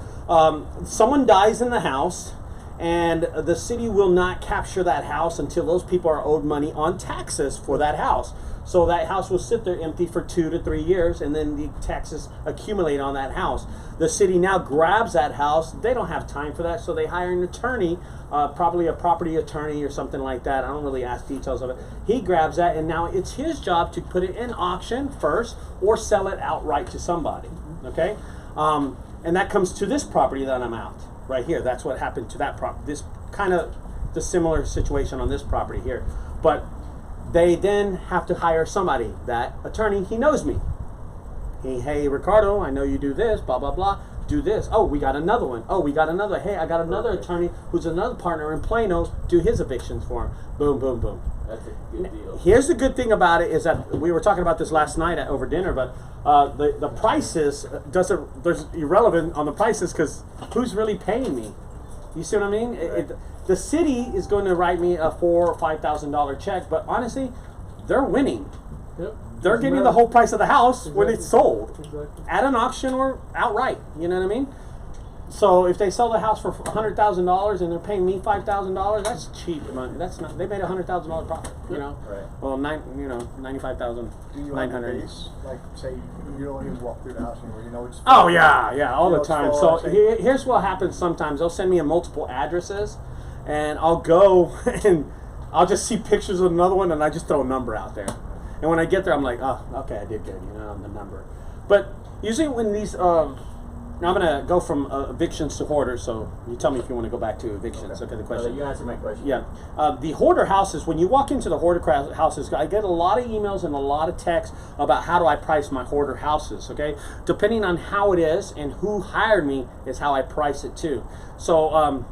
someone dies in the house, and the city will not capture that house until those people are owed money on taxes for that house. So that house will sit there empty for 2 to 3 years, and then the taxes accumulate on that house. The city now grabs that house. They don't have time for that, so they hire an attorney, probably a property attorney or something like that. I don't really ask details of it. He grabs that, and now it's his job to put it in auction first or sell it outright to somebody. Okay, and that comes to this property that I'm out right here. That's what happened to that property. This kind of the similar situation on this property here, but they then have to hire somebody. That attorney, he knows me. Hey, Ricardo, I know you do this, blah, blah, blah. Do this. Oh, we got another one. Oh, we got another. Hey, I got another attorney who's another partner in Plano. Do his evictions for him. Boom, boom, boom. That's a good deal. Here's the good thing about it is that we were talking about this last night over dinner, but the prices, there's irrelevant on the prices because who's really paying me? You see what I mean? The city is going to write me a $4,000 or $5,000 check, but honestly, they're winning. Yep. They're getting the whole price of the house when it's sold at an auction or outright. You know what I mean? So if they sell the house for $100,000 and they're paying me $5,000, that's cheap money. That's not. They made $100,000 profit. You know. Right. Well, 95,000. Do you have a base? Like, say you don't even walk through the house anymore. You know it's. Oh yeah, all the time. So here's what happens. Sometimes they'll send me multiple addresses, and I'll go and I'll just see pictures of another one, and I just throw a number out there. And when I get there, I'm like, oh, okay, I did good, you know, on the number. But usually when these, now I'm going to go from evictions to hoarders, so you tell me if you want to go back to evictions. Okay, the question. You answer my question. Yeah. The hoarder houses, when you walk into the hoarder houses, I get a lot of emails and a lot of texts about how do I price my hoarder houses, okay? Depending on how it is and who hired me is how I price it too. So,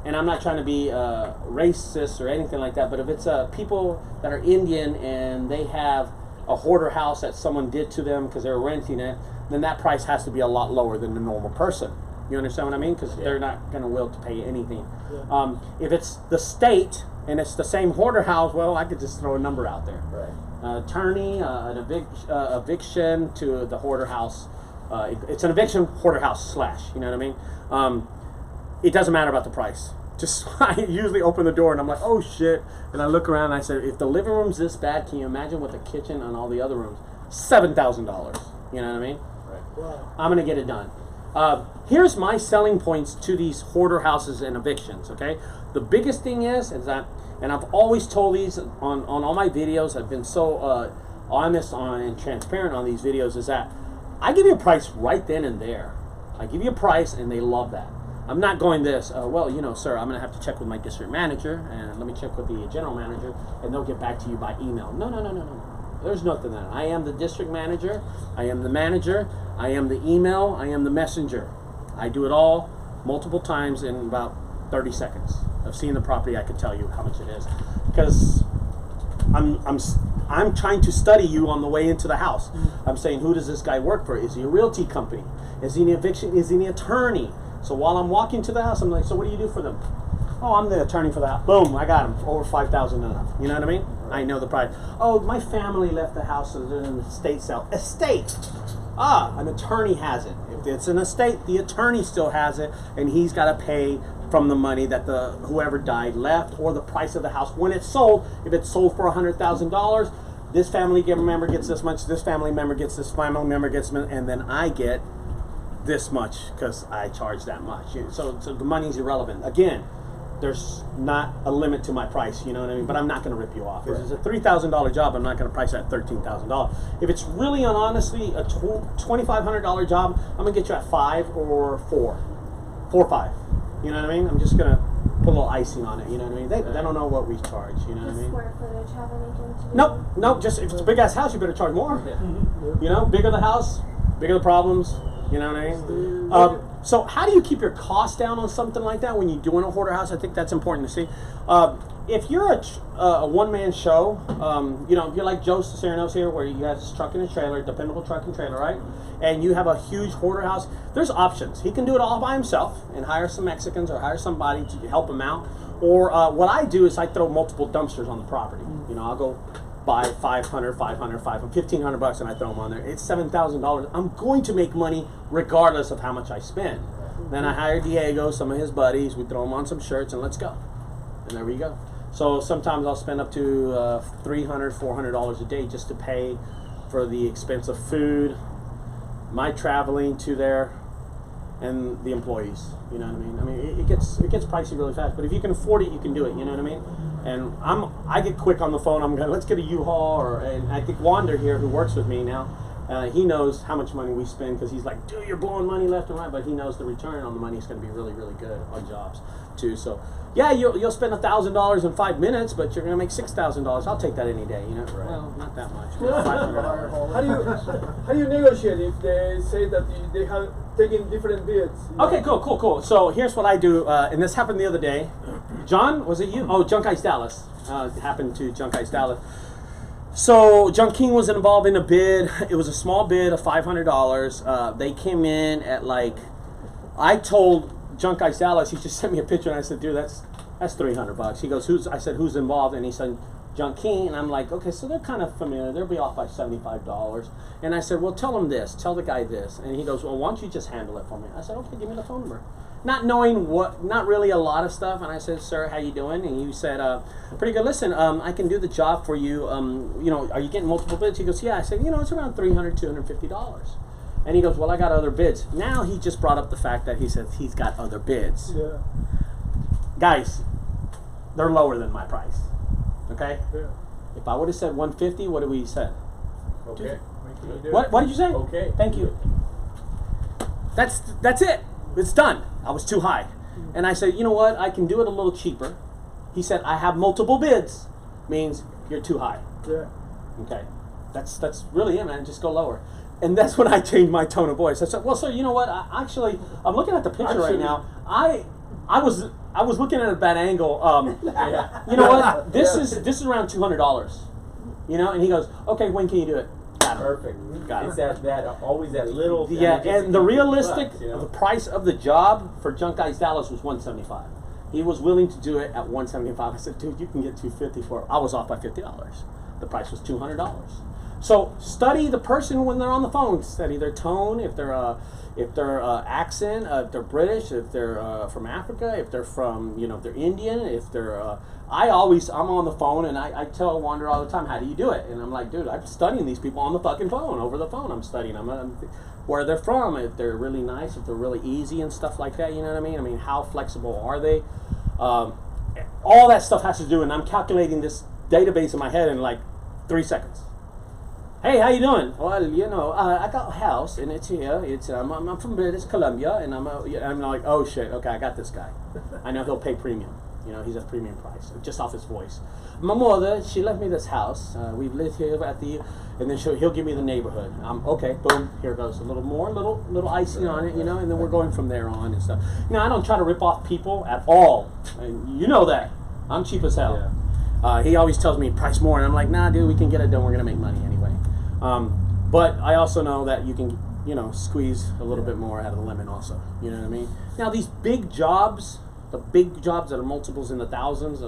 and I'm not trying to be racist or anything like that, but if it's people that are Indian and they have a hoarder house that someone did to them because they were renting it, then that price has to be a lot lower than the normal person. You understand what I mean? Because they're not going to will to pay anything. Yeah. If it's the state and it's the same hoarder house, well, I could just throw a number out there. Right. Attorney, an eviction to the hoarder house. It's an eviction hoarder house / you know what I mean? It doesn't matter about the price. Just I usually open the door and I'm like, oh shit, and I look around and I say, if the living room's this bad, can you imagine with the kitchen and all the other rooms? $7,000. You know what I mean? Right. Wow. I'm gonna get it done. Here's my selling points to these hoarder houses and evictions. Okay, the biggest thing is that, and I've always told these on all my videos. I've been so honest and transparent on these videos. Is that I give you a price right then and there. I give you a price, and they love that. I'm not going this, well, you know, sir, I'm going to have to check with my district manager, and let me check with the general manager, and they'll get back to you by email. No. There's nothing there. I am the district manager. I am the manager. I am the email. I am the messenger. I do it all multiple times in about 30 seconds. Of seeing the property, I can tell you how much it is. Because I'm trying to study you on the way into the house. I'm saying, who does this guy work for? Is he a realty company? Is he an eviction? Is he an attorney? So while I'm walking to the house, I'm like, so what do you do for them? Oh, I'm the attorney for the house. Boom, I got him. Over $5,000 enough. You know what I mean? I know the price. Oh, my family left the house, so they're in an estate sale. Estate! Ah, an attorney has it. If it's an estate, the attorney still has it, and he's got to pay from the money that the whoever died left, or the price of the house when it's sold. If it's sold for $100,000, this family member gets this much, this family member gets this, family member gets, and then I get this much because I charge that much. So the money's irrelevant. Again, there's not a limit to my price, you know what I mean? But I'm not going to rip you off. If it's a $3,000 job, I'm not going to price that $13,000. If it's really and honestly a $2,500 job, I'm going to get you at 5 or 4 or 5. You know what I mean? I'm just going to put a little icing on it, you know what I mean? They don't know what we charge, you know what I mean? Does square footage have anything to do? Nope, just if it's a big ass house, you better charge more. You know, bigger the house, bigger the problems. You know what I mean? So how do you keep your costs down on something like that when you're doing a hoarder house? I think that's important to see. If you're a one-man show, you know, you're like Joe Ciceranos here, where you have this truck and a trailer, dependable truck and trailer, right? And you have a huge hoarder house, there's options. He can do it all by himself and hire some Mexicans or hire somebody to help him out. Or what I do is I throw multiple dumpsters on the property. You know, I'll go buy 500, $1,500 and I throw them on there. It's $7,000. I'm going to make money regardless of how much I spend. Then I hire Diego, some of his buddies, we throw them on some shirts and let's go. And there we go. So sometimes I'll spend up to $300, $400 a day just to pay for the expense of food, my traveling to there, and the employees. You know what I mean? I mean, it gets pricey really fast, but if you can afford it, you can do it. You know what I mean? And I get quick on the phone. I'm going, let's get a U-Haul, and I think Wander here, who works with me now, he knows how much money we spend because he's like, dude, you're blowing money left and right, but he knows the return on the money is going to be really, really good on jobs too. So yeah, you'll spend $1,000 in 5 minutes, but you're going to make $6,000. I'll take that any day. You know, right. Well, not that much. $500. How do you negotiate if they say that they have taken different bids? Okay, cool. So here's what I do, and this happened the other day. John, was it you? Oh, JunkGuys Dallas. It happened to JunkGuys Dallas. So John King was involved in a bid. It was a small bid of $500. They came in at like, I told JunkGuys Dallas, he just sent me a picture, and I said, dude, that's $300. He goes, I said, who's involved? And he said, John King. And I'm like, okay, so they're kind of familiar. They'll be off by $75. And I said, well, tell them this. Tell the guy this. And he goes, well, why don't you just handle it for me? I said, okay, give me the phone number. Not knowing not really a lot of stuff. And I said, sir, how you doing? And he said, pretty good. Listen, I can do the job for you. You know, are you getting multiple bids? He goes, yeah. I said, you know, it's around $300, $250. And he goes, well, I got other bids. Now he just brought up the fact that he says he's got other bids. Yeah. Guys, they're lower than my price. Okay? Yeah. If I would have said 150, what did we say? Okay. What did you say? Okay. Thank you. That's it. It's done. I was too high. And I said, you know what? I can do it a little cheaper. He said, I have multiple bids. Means you're too high. Yeah. Okay. That's really it, man. Just go lower. And that's when I changed my tone of voice. I said, well, sir, you know what? I'm looking at the picture right now. I was looking at a bad angle. You know what? This is around $200. You know, and he goes, okay, when can you do it? Got it. Perfect. Got it. It's that always that little. Yeah, and the realistic bucks, you know? the price of the job for Junk Guys Dallas was $175. He was willing to do it at $175. I said, dude, you can get $250 for it. I was off by $50. The price was $200. So study the person when they're on the phone. Study their tone, if their accent, if they're British, if they're from Africa, if they're from, if they're Indian, if they're. I'm on the phone and I tell Wander all the time, how do you do it? And I'm like, dude, I'm studying these people on the fucking phone, over the phone. I'm studying them, where they're from, if they're really nice, if they're really easy and stuff like that. You know what I mean? I mean, how flexible are they? All that stuff has to do, and I'm calculating this database in my head in like 3 seconds. Hey, how you doing? Well, I got a house and it's here. I'm from British Columbia, and I'm like, oh shit, okay, I got this guy. I know he'll pay premium. He's at premium price, just off his voice. My mother, she left me this house. We've lived here and then he'll give me the neighborhood. Okay, boom, here goes a little more, little icing on it, and then we're going from there on and stuff. I don't try to rip off people at all. And you know that. I'm cheap as hell. Yeah. He always tells me price more, and I'm like, nah, dude, we can get it done. We're gonna make money anyway. But I also know that you can, squeeze a little bit more out of the lemon also. You know what I mean? Now these big jobs, the big jobs that are multiples in the thousands,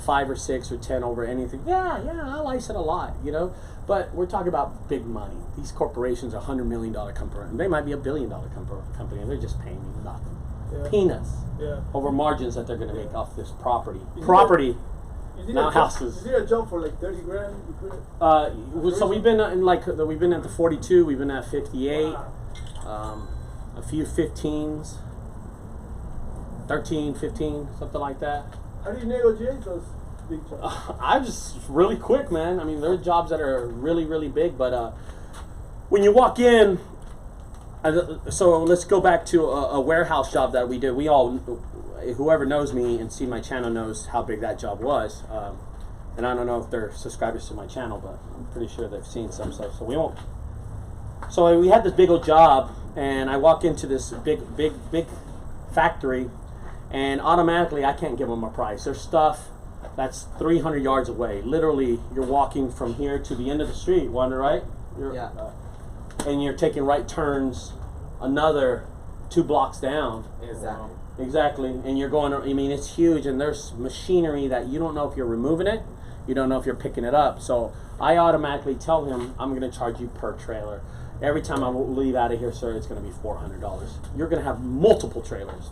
5 or 6 or 10 over anything. Yeah, I'll ice it a lot, But we're talking about big money. These corporations are $100 million company. They might be $1 billion company, and they're just paying me nothing. Yeah. Peanuts. Yeah. Over margins that they're going to make off this property. Not houses. Is there a job for like 30 grand? So we've been we've been at the 42. We've been at 58. Wow. A few 15s. 13, 15, something like that. How do you negotiate those big jobs? I just really quick, man. I mean, there are jobs that are really, really big, but when you walk in, so let's go back to a warehouse job that we did. We all, whoever knows me and see my channel knows how big that job was. And I don't know if they're subscribers to my channel, but I'm pretty sure they've seen some stuff. So we won't. So we had this big old job, and I walk into this big factory. And automatically, I can't give them a price. There's stuff that's 300 yards away. Literally, you're walking from here to the end of the street, Wanda, right? And you're taking right turns another 2 blocks down. Exactly. And you're going, it's huge, and there's machinery that you don't know if you're removing it. You don't know if you're picking it up. So I automatically tell him, I'm going to charge you per trailer. Every time I leave out of here, sir, it's going to be $400. You're going to have multiple trailers.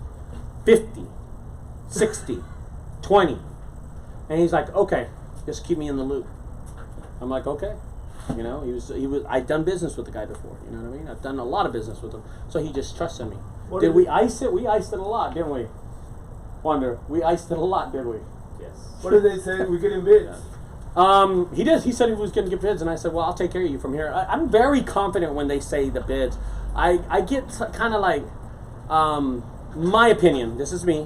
50, 60, 20. And he's like, okay, just keep me in the loop. I'm like, okay. I'd done business with the guy before, you know what I mean? I've done a lot of business with him. So he just trusted me. Did we ice it? We iced it a lot, didn't we? Wonder, we iced it a lot, didn't we? Yes. What did they say? We're getting bids. He did. He said he was going to get bids, and I said, well, I'll take care of you from here. I'm very confident when they say the bids. I get kind of like, my opinion, this is me.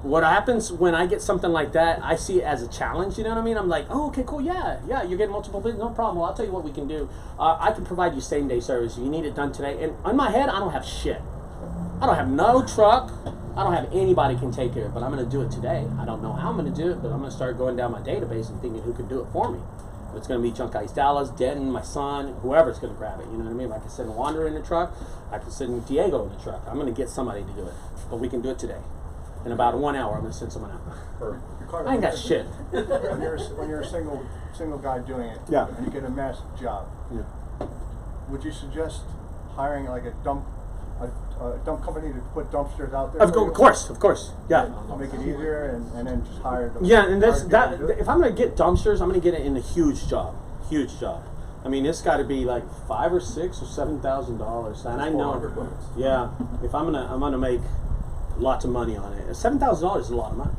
What happens when I get something like that, I see it as a challenge, you know what I mean? I'm like, oh, okay, cool, yeah, you're getting multiple bids, no problem. Well, I'll tell you what we can do. I can provide you same-day service. You need it done today. And in my head, I don't have shit. I don't have no truck. I don't have anybody can take care of it, but I'm going to do it today. I don't know how I'm going to do it, but I'm going to start going down my database and thinking who can do it for me. It's going to be Junk Guys Dallas, Denton, my son, whoever's going to grab it. You know what I mean? If I can send Wander in the truck, I can send Diego in the truck. I'm going to get somebody to do it, but we can do it today. In about 1 hour, I'm going to send someone out. I ain't got shit. When you're a single guy doing it, and you get a massive job, would you suggest hiring like a dump company to put dumpsters out there? Of course, yeah. Make it easier, and then just hire them. Yeah, and if I'm going to get dumpsters, I'm going to get it in a huge job. I mean, it's got to be like $5,000 or $6,000 or $7,000, and I know. Yeah, if I'm gonna make lots of money on it. $7,000 is a lot of money.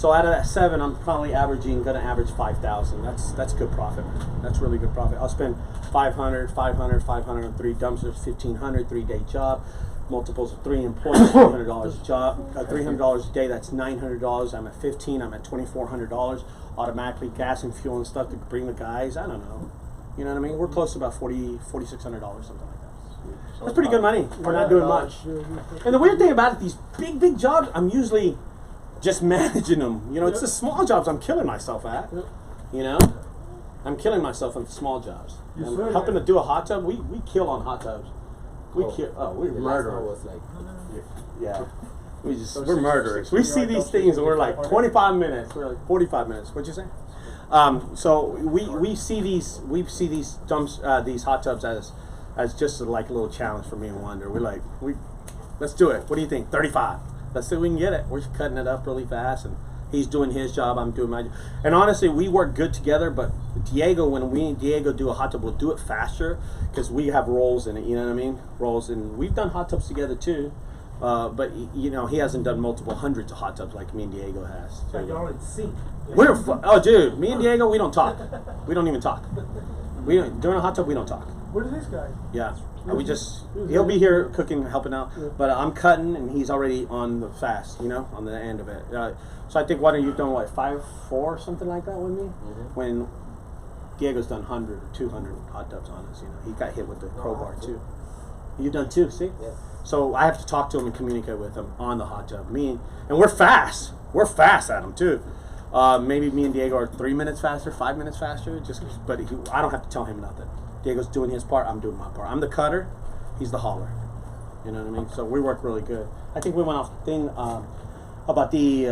So out of that 7, I'm probably gonna average 5,000. That's good profit, man. That's really good profit. I'll spend 500 on 3 dumpsters, 1,500, 3-day job, multiples of 3 employees, $300 a job, $300 a day. That's $900. I'm at 15. I'm at $2,400 automatically, gas and fuel and stuff to bring the guys. I don't know. You know what I mean? We're close to about $4,600, something like that. That's pretty good money for not doing much. And the weird thing about it, these big jobs, I'm usually just managing them. You know, it's the small jobs I'm killing myself at. You know, I'm killing myself on the small jobs. And helping to do a hot tub, we kill on hot tubs. We murder. Yeah. We're murderers. We see these things and we're like 25 minutes. We're like 45 minutes. What'd you say? So we see these these hot tubs as just like a little challenge for me and Wanda. We're like, let's do it. What do you think? 35. Let's see if we can get it. We're just cutting it up really fast, and he's doing his job. I'm doing my job. And honestly, we work good together. But Diego, when we and Diego do a hot tub, we'll do it faster because we have roles in it. You know what I mean? Roles, and we've done hot tubs together too. But you know, he hasn't done multiple hundreds of hot tubs like me and Diego has. So you're already sync. Oh, dude, me and Diego, we don't talk. We don't even talk. During a hot tub, we don't talk. Where's this guy? Yeah, he'll be here cooking, helping out. Yeah. But I'm cutting, and he's already on the fast. You know, on the end of it. So I think you've done what 5, 4, something like that with me. When Diego's done 100 or 200 hot tubs on us. You know, he got hit with the crowbar too. You've done 2, see? Yeah. So I have to talk to him and communicate with him on the hot tub. And we're fast. We're fast at him too. Maybe me and Diego are 3 minutes faster, 5 minutes faster. But I don't have to tell him nothing. Diego's doing his part. I'm doing my part. I'm the cutter. He's the hauler. You know what I mean? So we work really good. I think we went off the thing about the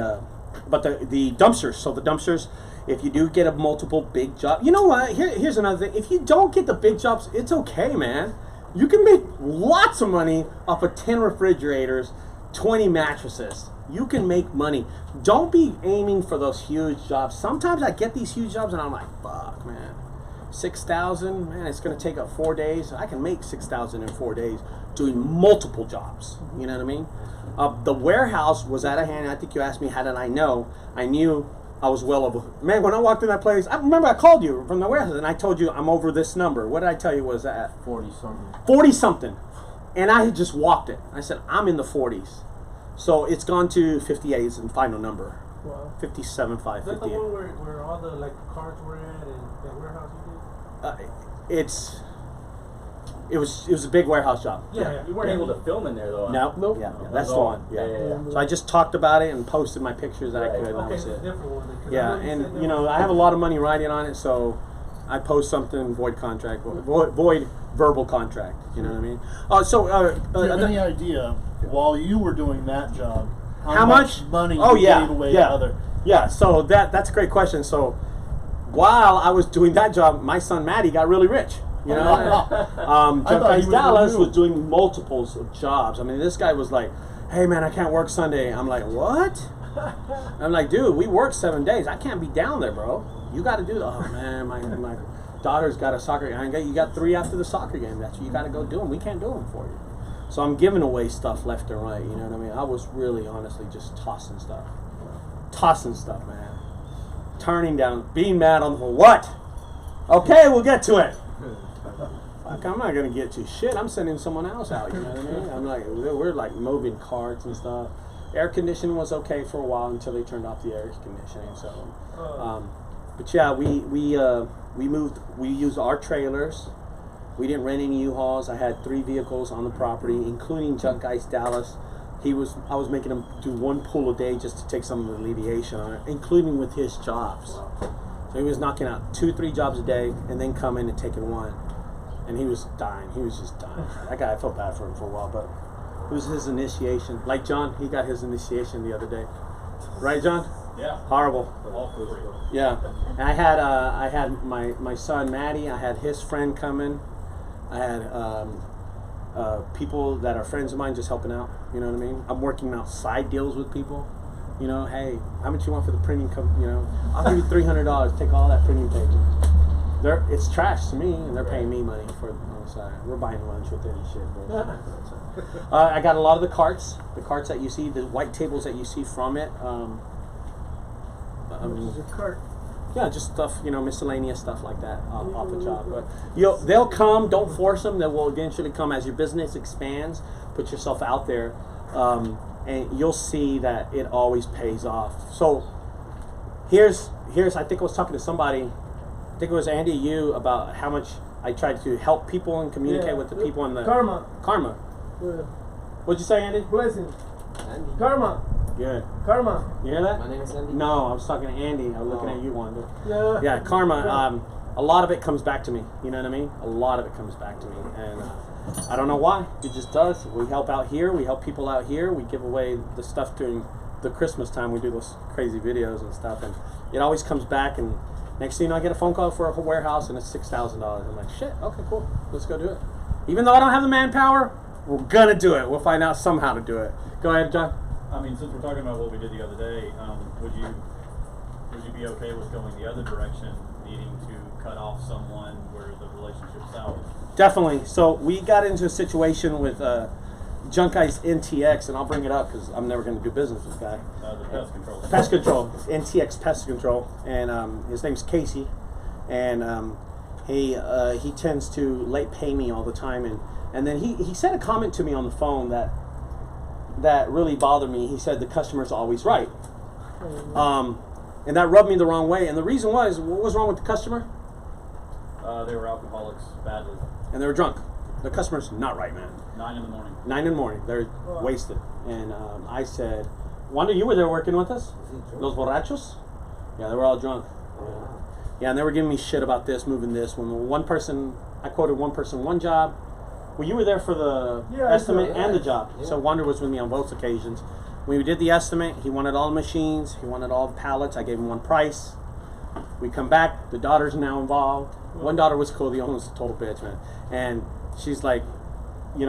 dumpsters. So the dumpsters, if you do get a multiple big job, you know what? Here's another thing. If you don't get the big jobs, it's okay, man. You can make lots of money off of 10 refrigerators, 20 mattresses. You can make money. Don't be aiming for those huge jobs. Sometimes I get these huge jobs and I'm like, fuck, man. 6,000, man, it's going to take up 4 days. I can make 6,000 in 4 days doing multiple jobs. You know what I mean? The warehouse was out of hand. I think you asked me, how did I know? I knew I was well over. Man, when I walked in that place, I remember I called you from the warehouse and I told you I'm over this number. What did I tell you was that? 40-something. 40-something. And I had just walked it. I said, I'm in the 40s. So it's gone to 58 is the final number. Wow. 57, 5, Is that 58. the one where all the cards were at and the warehouse you did? It was a big warehouse job. Yeah. You weren't able to film in there though. No. Nope. Yeah, that's the one. Yeah. So I just talked about it and posted my pictures that I could. And that was it. Different one. Yeah, and you know I have a lot of money riding on it, so I post something void contract, void verbal contract. You know what I mean? Do you have any idea while you were doing that job how much money you gave away to other? Yeah. So that's a great question. So while I was doing that job, my son Matty got really rich. You know, JunkGuys Dallas was doing multiples of jobs. I mean, this guy was like, "Hey man, I can't work Sunday." I'm like, "What?" I'm like, "Dude, we work 7 days. I can't be down there, bro. You got to do that." Oh man, my daughter's got a soccer game. You got 3 after the soccer game. That's what you got to go do them. We can't do them for you. So I'm giving away stuff left and right. You know what I mean? I was really, honestly, just tossing stuff, man. Turning down, being mad on the what? Okay, we'll get to it. Fuck, I'm not gonna get to shit. I'm sending someone else out. You know what I mean? I'm like, we're like moving carts and stuff. Air conditioning was okay for a while until they turned off the air conditioning. So, but yeah, we moved. We used our trailers. We didn't rent any U-Hauls. I had 3 vehicles on the property, including JunkGuys Dallas. I was making him do 1 pull a day just to take some of the alleviation on it, including with his jobs. So he was knocking out 2, 3 jobs a day, and then coming and taking 1. And he was dying. He was just dying. That guy, I felt bad for him for a while, but it was his initiation. Like John, he got his initiation the other day. Right, John? Yeah. Horrible. Yeah. And I had my son Matty. I had his friend coming. I had people that are friends of mine just helping out. You know what I mean? I'm working out side deals with people. You know, hey, how much you want for the printing company? You know, I'll give you $300. Take all that printing paper. It's trash to me, and they're paying me money for it on the side. We're buying lunch with it and shit. I got a lot of the carts that you see, the white tables that you see from it. Yeah, just stuff, miscellaneous stuff like that off the job. But they'll come. Don't force them. They will eventually come as your business expands. Put yourself out there, and you'll see that it always pays off. So here's I think I was talking to somebody. I think it was Andy, you, about how much I tried to help people and communicate with the people in the karma. Yeah. What'd you say, Andy? Blessing. Andy. Karma. Yeah. Karma. You hear that? My name is Andy. No, I was talking to Andy. I was looking at you, Wanda. Yeah. Yeah, karma. A lot of it comes back to me. You know what I mean? A lot of it comes back to me, and I don't know why. It just does. We help out here. We help people out here. We give away the stuff during the Christmas time. We do those crazy videos and stuff, and it always comes back. And next thing you know, I get a phone call for a warehouse, and it's $6,000. I'm like, shit. Okay, cool. Let's go do it. Even though I don't have the manpower, we're gonna do it. We'll find out somehow to do it. Go ahead, John. I mean, since we're talking about what we did the other day, would you be okay with going the other direction, needing to cut off someone where the relationship's sour? Definitely. So we got into a situation with JunkGuys NTX, and I'll bring it up because I'm never going to do business with this guy. The pest control. Pest control. NTX Pest Control, and his name's Casey, and he tends to late pay me all the time, and then he said a comment to me on the phone that really bothered me. He said the customer's always right. And that rubbed me the wrong way. And the reason was, what was wrong with the customer? They were alcoholics badly. And they were drunk. The customer's not right, man. 9 in the morning. 9 in the morning. They're wasted. And I said, Wanda, you were there working with us? Los borrachos? Yeah, they were all drunk. Yeah, and they were giving me shit about this, moving this. When I quoted one person, one job. Well, you were there for the estimate and the job. Yeah. So Wanda was with me on both occasions. When we did the estimate, he wanted all the machines. He wanted all the pallets. I gave him one price. We come back. The daughter's now involved. One daughter was cool. The other one's a total bitch, man. And she's like, we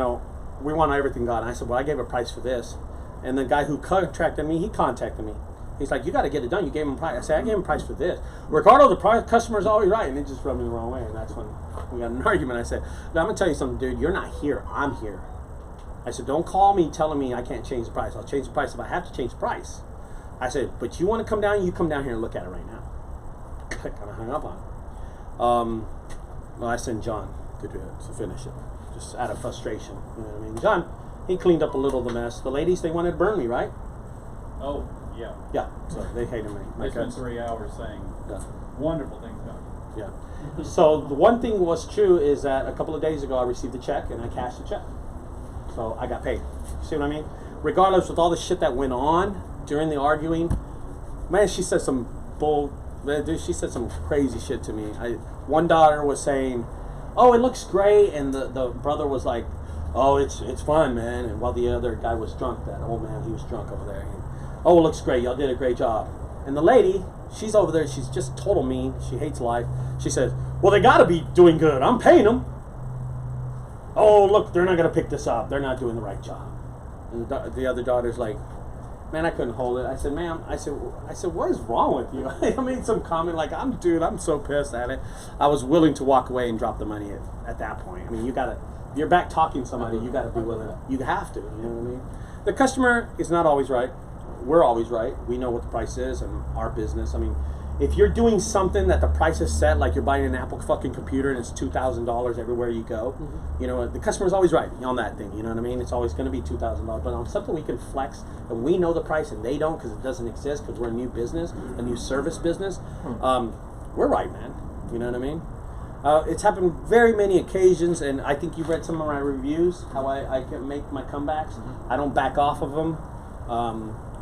want everything gone. I said, well, I gave a price for this. And the guy who contracted me, he contacted me. He's like, you got to get it done. You gave him a price. I said, I gave him a price for this. Ricardo, the customer's always right. And it just rubbed me the wrong way. And that's when we got an argument. I said, I'm going to tell you something, dude. You're not here. I'm here. I said, don't call me telling me I can't change the price. I'll change the price if I have to change the price. I said, but you want to come down? You come down here and look at it right now. I kind of hung up on it. Well, I sent John to do it, to finish it, just out of frustration. You know what I mean? John, he cleaned up a little of the mess. The ladies, they wanted to burn me, right? Oh, yeah. Yeah, so they hated me. They spent 3 hours saying wonderful things about me. Yeah. So the one thing was true is that a couple of days ago I received a check and I cashed the check. So I got paid. See what I mean? Regardless with all the shit that went on during the arguing, man, she said some she said some crazy shit to me. One daughter was saying, oh, it looks great, and the brother was like, oh, it's fun, man. And while the other guy was drunk, that old man, he was drunk over there. Oh, it looks great. Y'all did a great job. And the lady, she's over there. She's just total mean. She hates life. She says, well, they got to be doing good. I'm paying them. Oh, look, they're not going to pick this up. They're not doing the right job. And the other daughter's like, man, I couldn't hold it. I said, ma'am, I said, what is wrong with you? I made some comment like, I'm so pissed at it. I was willing to walk away and drop the money at that point. I mean, if you're back talking to somebody, you got to be willing. You have to, you know what I mean? The customer is not always right. We're always right. We know what the price is and our business. I mean, if you're doing something that the price is set, like you're buying an Apple fucking computer and it's $2,000 everywhere you go, the customer's always right on that thing. You know what I mean? It's always going to be $2,000. But on something we can flex and we know the price and they don't because it doesn't exist because we're a new business, a new service business, we're right, man. You know what I mean? It's happened very many occasions, and I think you've read some of my reviews, how I can make my comebacks. I don't back off of them.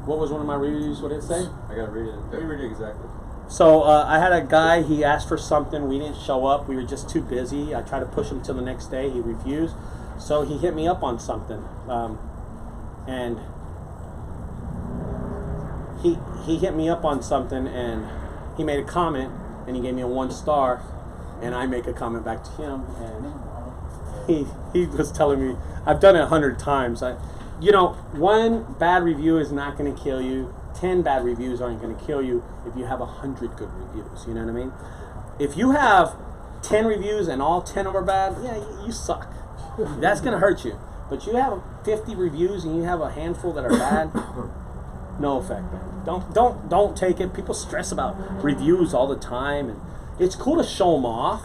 What was one of my reviews? What did it say? I gotta read it. Let me read it exactly. So I had a guy, he asked for something, we didn't show up, we were just too busy. I tried to push him till the next day, he refused. So he hit me up on something. And he hit me up on something and he made a comment and he gave me a 1 star and I make a comment back to him and he was telling me, I've done it 100 times. One bad review is not going to kill you. 10 bad reviews aren't going to kill you if you have 100 good reviews. You know what I mean? If you have 10 reviews and all 10 of them are bad, yeah, you suck. That's going to hurt you. But you have 50 reviews and you have a handful that are bad, no effect, man. Don't take it. People stress about reviews all the time, and it's cool to show them off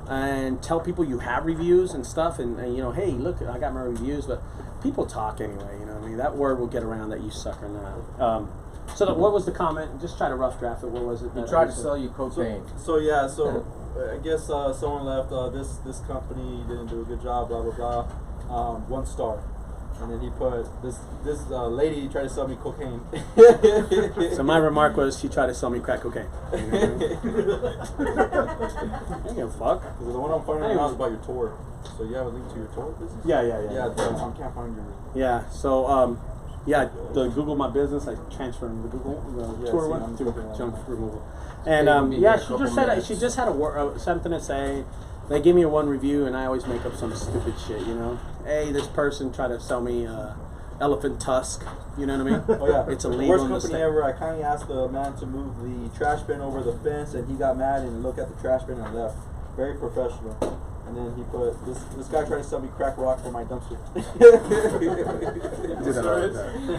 and tell people you have reviews and stuff, and you know, hey, look, I got my reviews. But people talk anyway. You know what I mean? That word will get around that you suck or not. So what was the comment? Just try to rough draft it. What was it? He tried to sell you cocaine. So I guess someone left. This company didn't do a good job. Blah blah blah. 1 star. And then he put this lady tried to sell me cocaine. So my remark was she tried to sell me crack cocaine. I don't give a fuck. The one I'm finding out is about your tour. So you have a link to your tour business? Yeah. Yeah, I can't find your. Yeah. So the Google My Business, I transferred the Google tour one to junk removal. And she just had something to say. They give me a 1 review, and I always make up some stupid shit, you know. Hey, this person tried to sell me elephant tusk. You know what I mean? Oh yeah, it's the illegal. Worst company ever. I kindly asked the man to move the trash bin over the fence, and he got mad and looked at the trash bin and left. Very professional. And then he put this guy tried to sell me crack rock for my dumpster.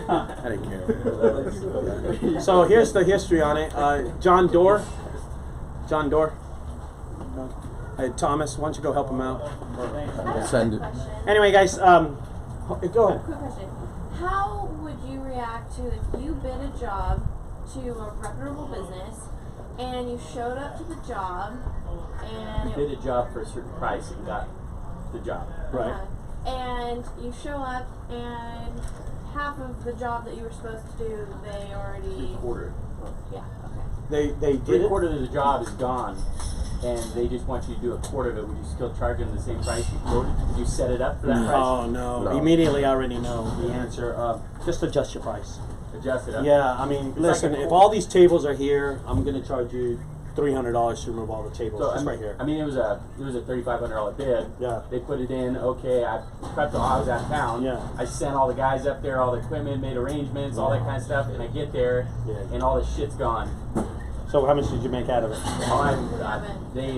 I didn't care. So here's the history on it. John Doerr. Hey, Thomas, why don't you go help him out? Send it. Anyway, guys, go ahead. Quick question. How would you react to if you bid a job to a reputable business and you showed up to the job and You did a job for a certain price and got the job. Right. and you show up and half of the job that you were supposed to do, they already... 3/4. Yeah, okay. They did 3/4 of the job is gone, and they just want you to do 1/4 of it. Would you still charge them the same price you quoted? Did you set it up for that price? Oh, no. Immediately I already know the answer. Just adjust your price. Adjust it up? Yeah, I mean, listen, if all these tables are here, I'm going to charge you $300 to remove all the tables. So, just right here. I mean, it was a $3,500 bid. Yeah. They put it in. Okay, I prepped. I was out of town. Yeah. I sent all the guys up there, all the equipment, made arrangements, all that kind of stuff, and I get there, and all the shit's gone. So how much did you make out of it?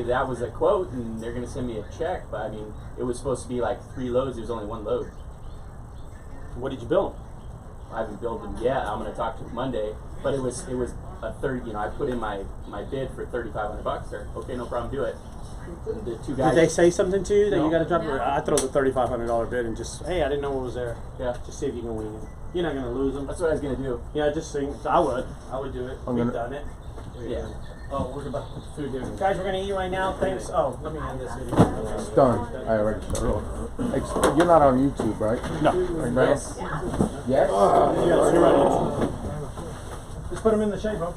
That was a quote, and they're gonna send me a check. But I mean, it was supposed to be like 3 loads. There was only 1 load. What did you bill them? I haven't billed them yet. I'm gonna talk to them Monday. But it was a third. You know, I put in my bid for $3,500. There. Okay, no problem. Do it. The 2 guys. Did they say something to you that No. you got to drop? No. I throw the $3,500 bid and just, hey, I didn't know what was there. Yeah. Just see if you can wing it. You're not gonna lose them. That's what I was gonna do. Yeah, just think. So I would do it. We've done it. Yeah. Oh, we're about to put food here. Guys, we're gonna eat right now. Thanks. Oh, let me end this video. It's done. I already started. You're not on YouTube, right? No. Right? Yes. Yes? Yes, you're right. Just put them in the shade, bro.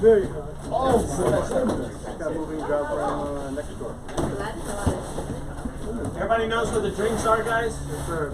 There you go. Oh, got a moving job from next door. Everybody knows where the drinks are, guys? Yes, sir.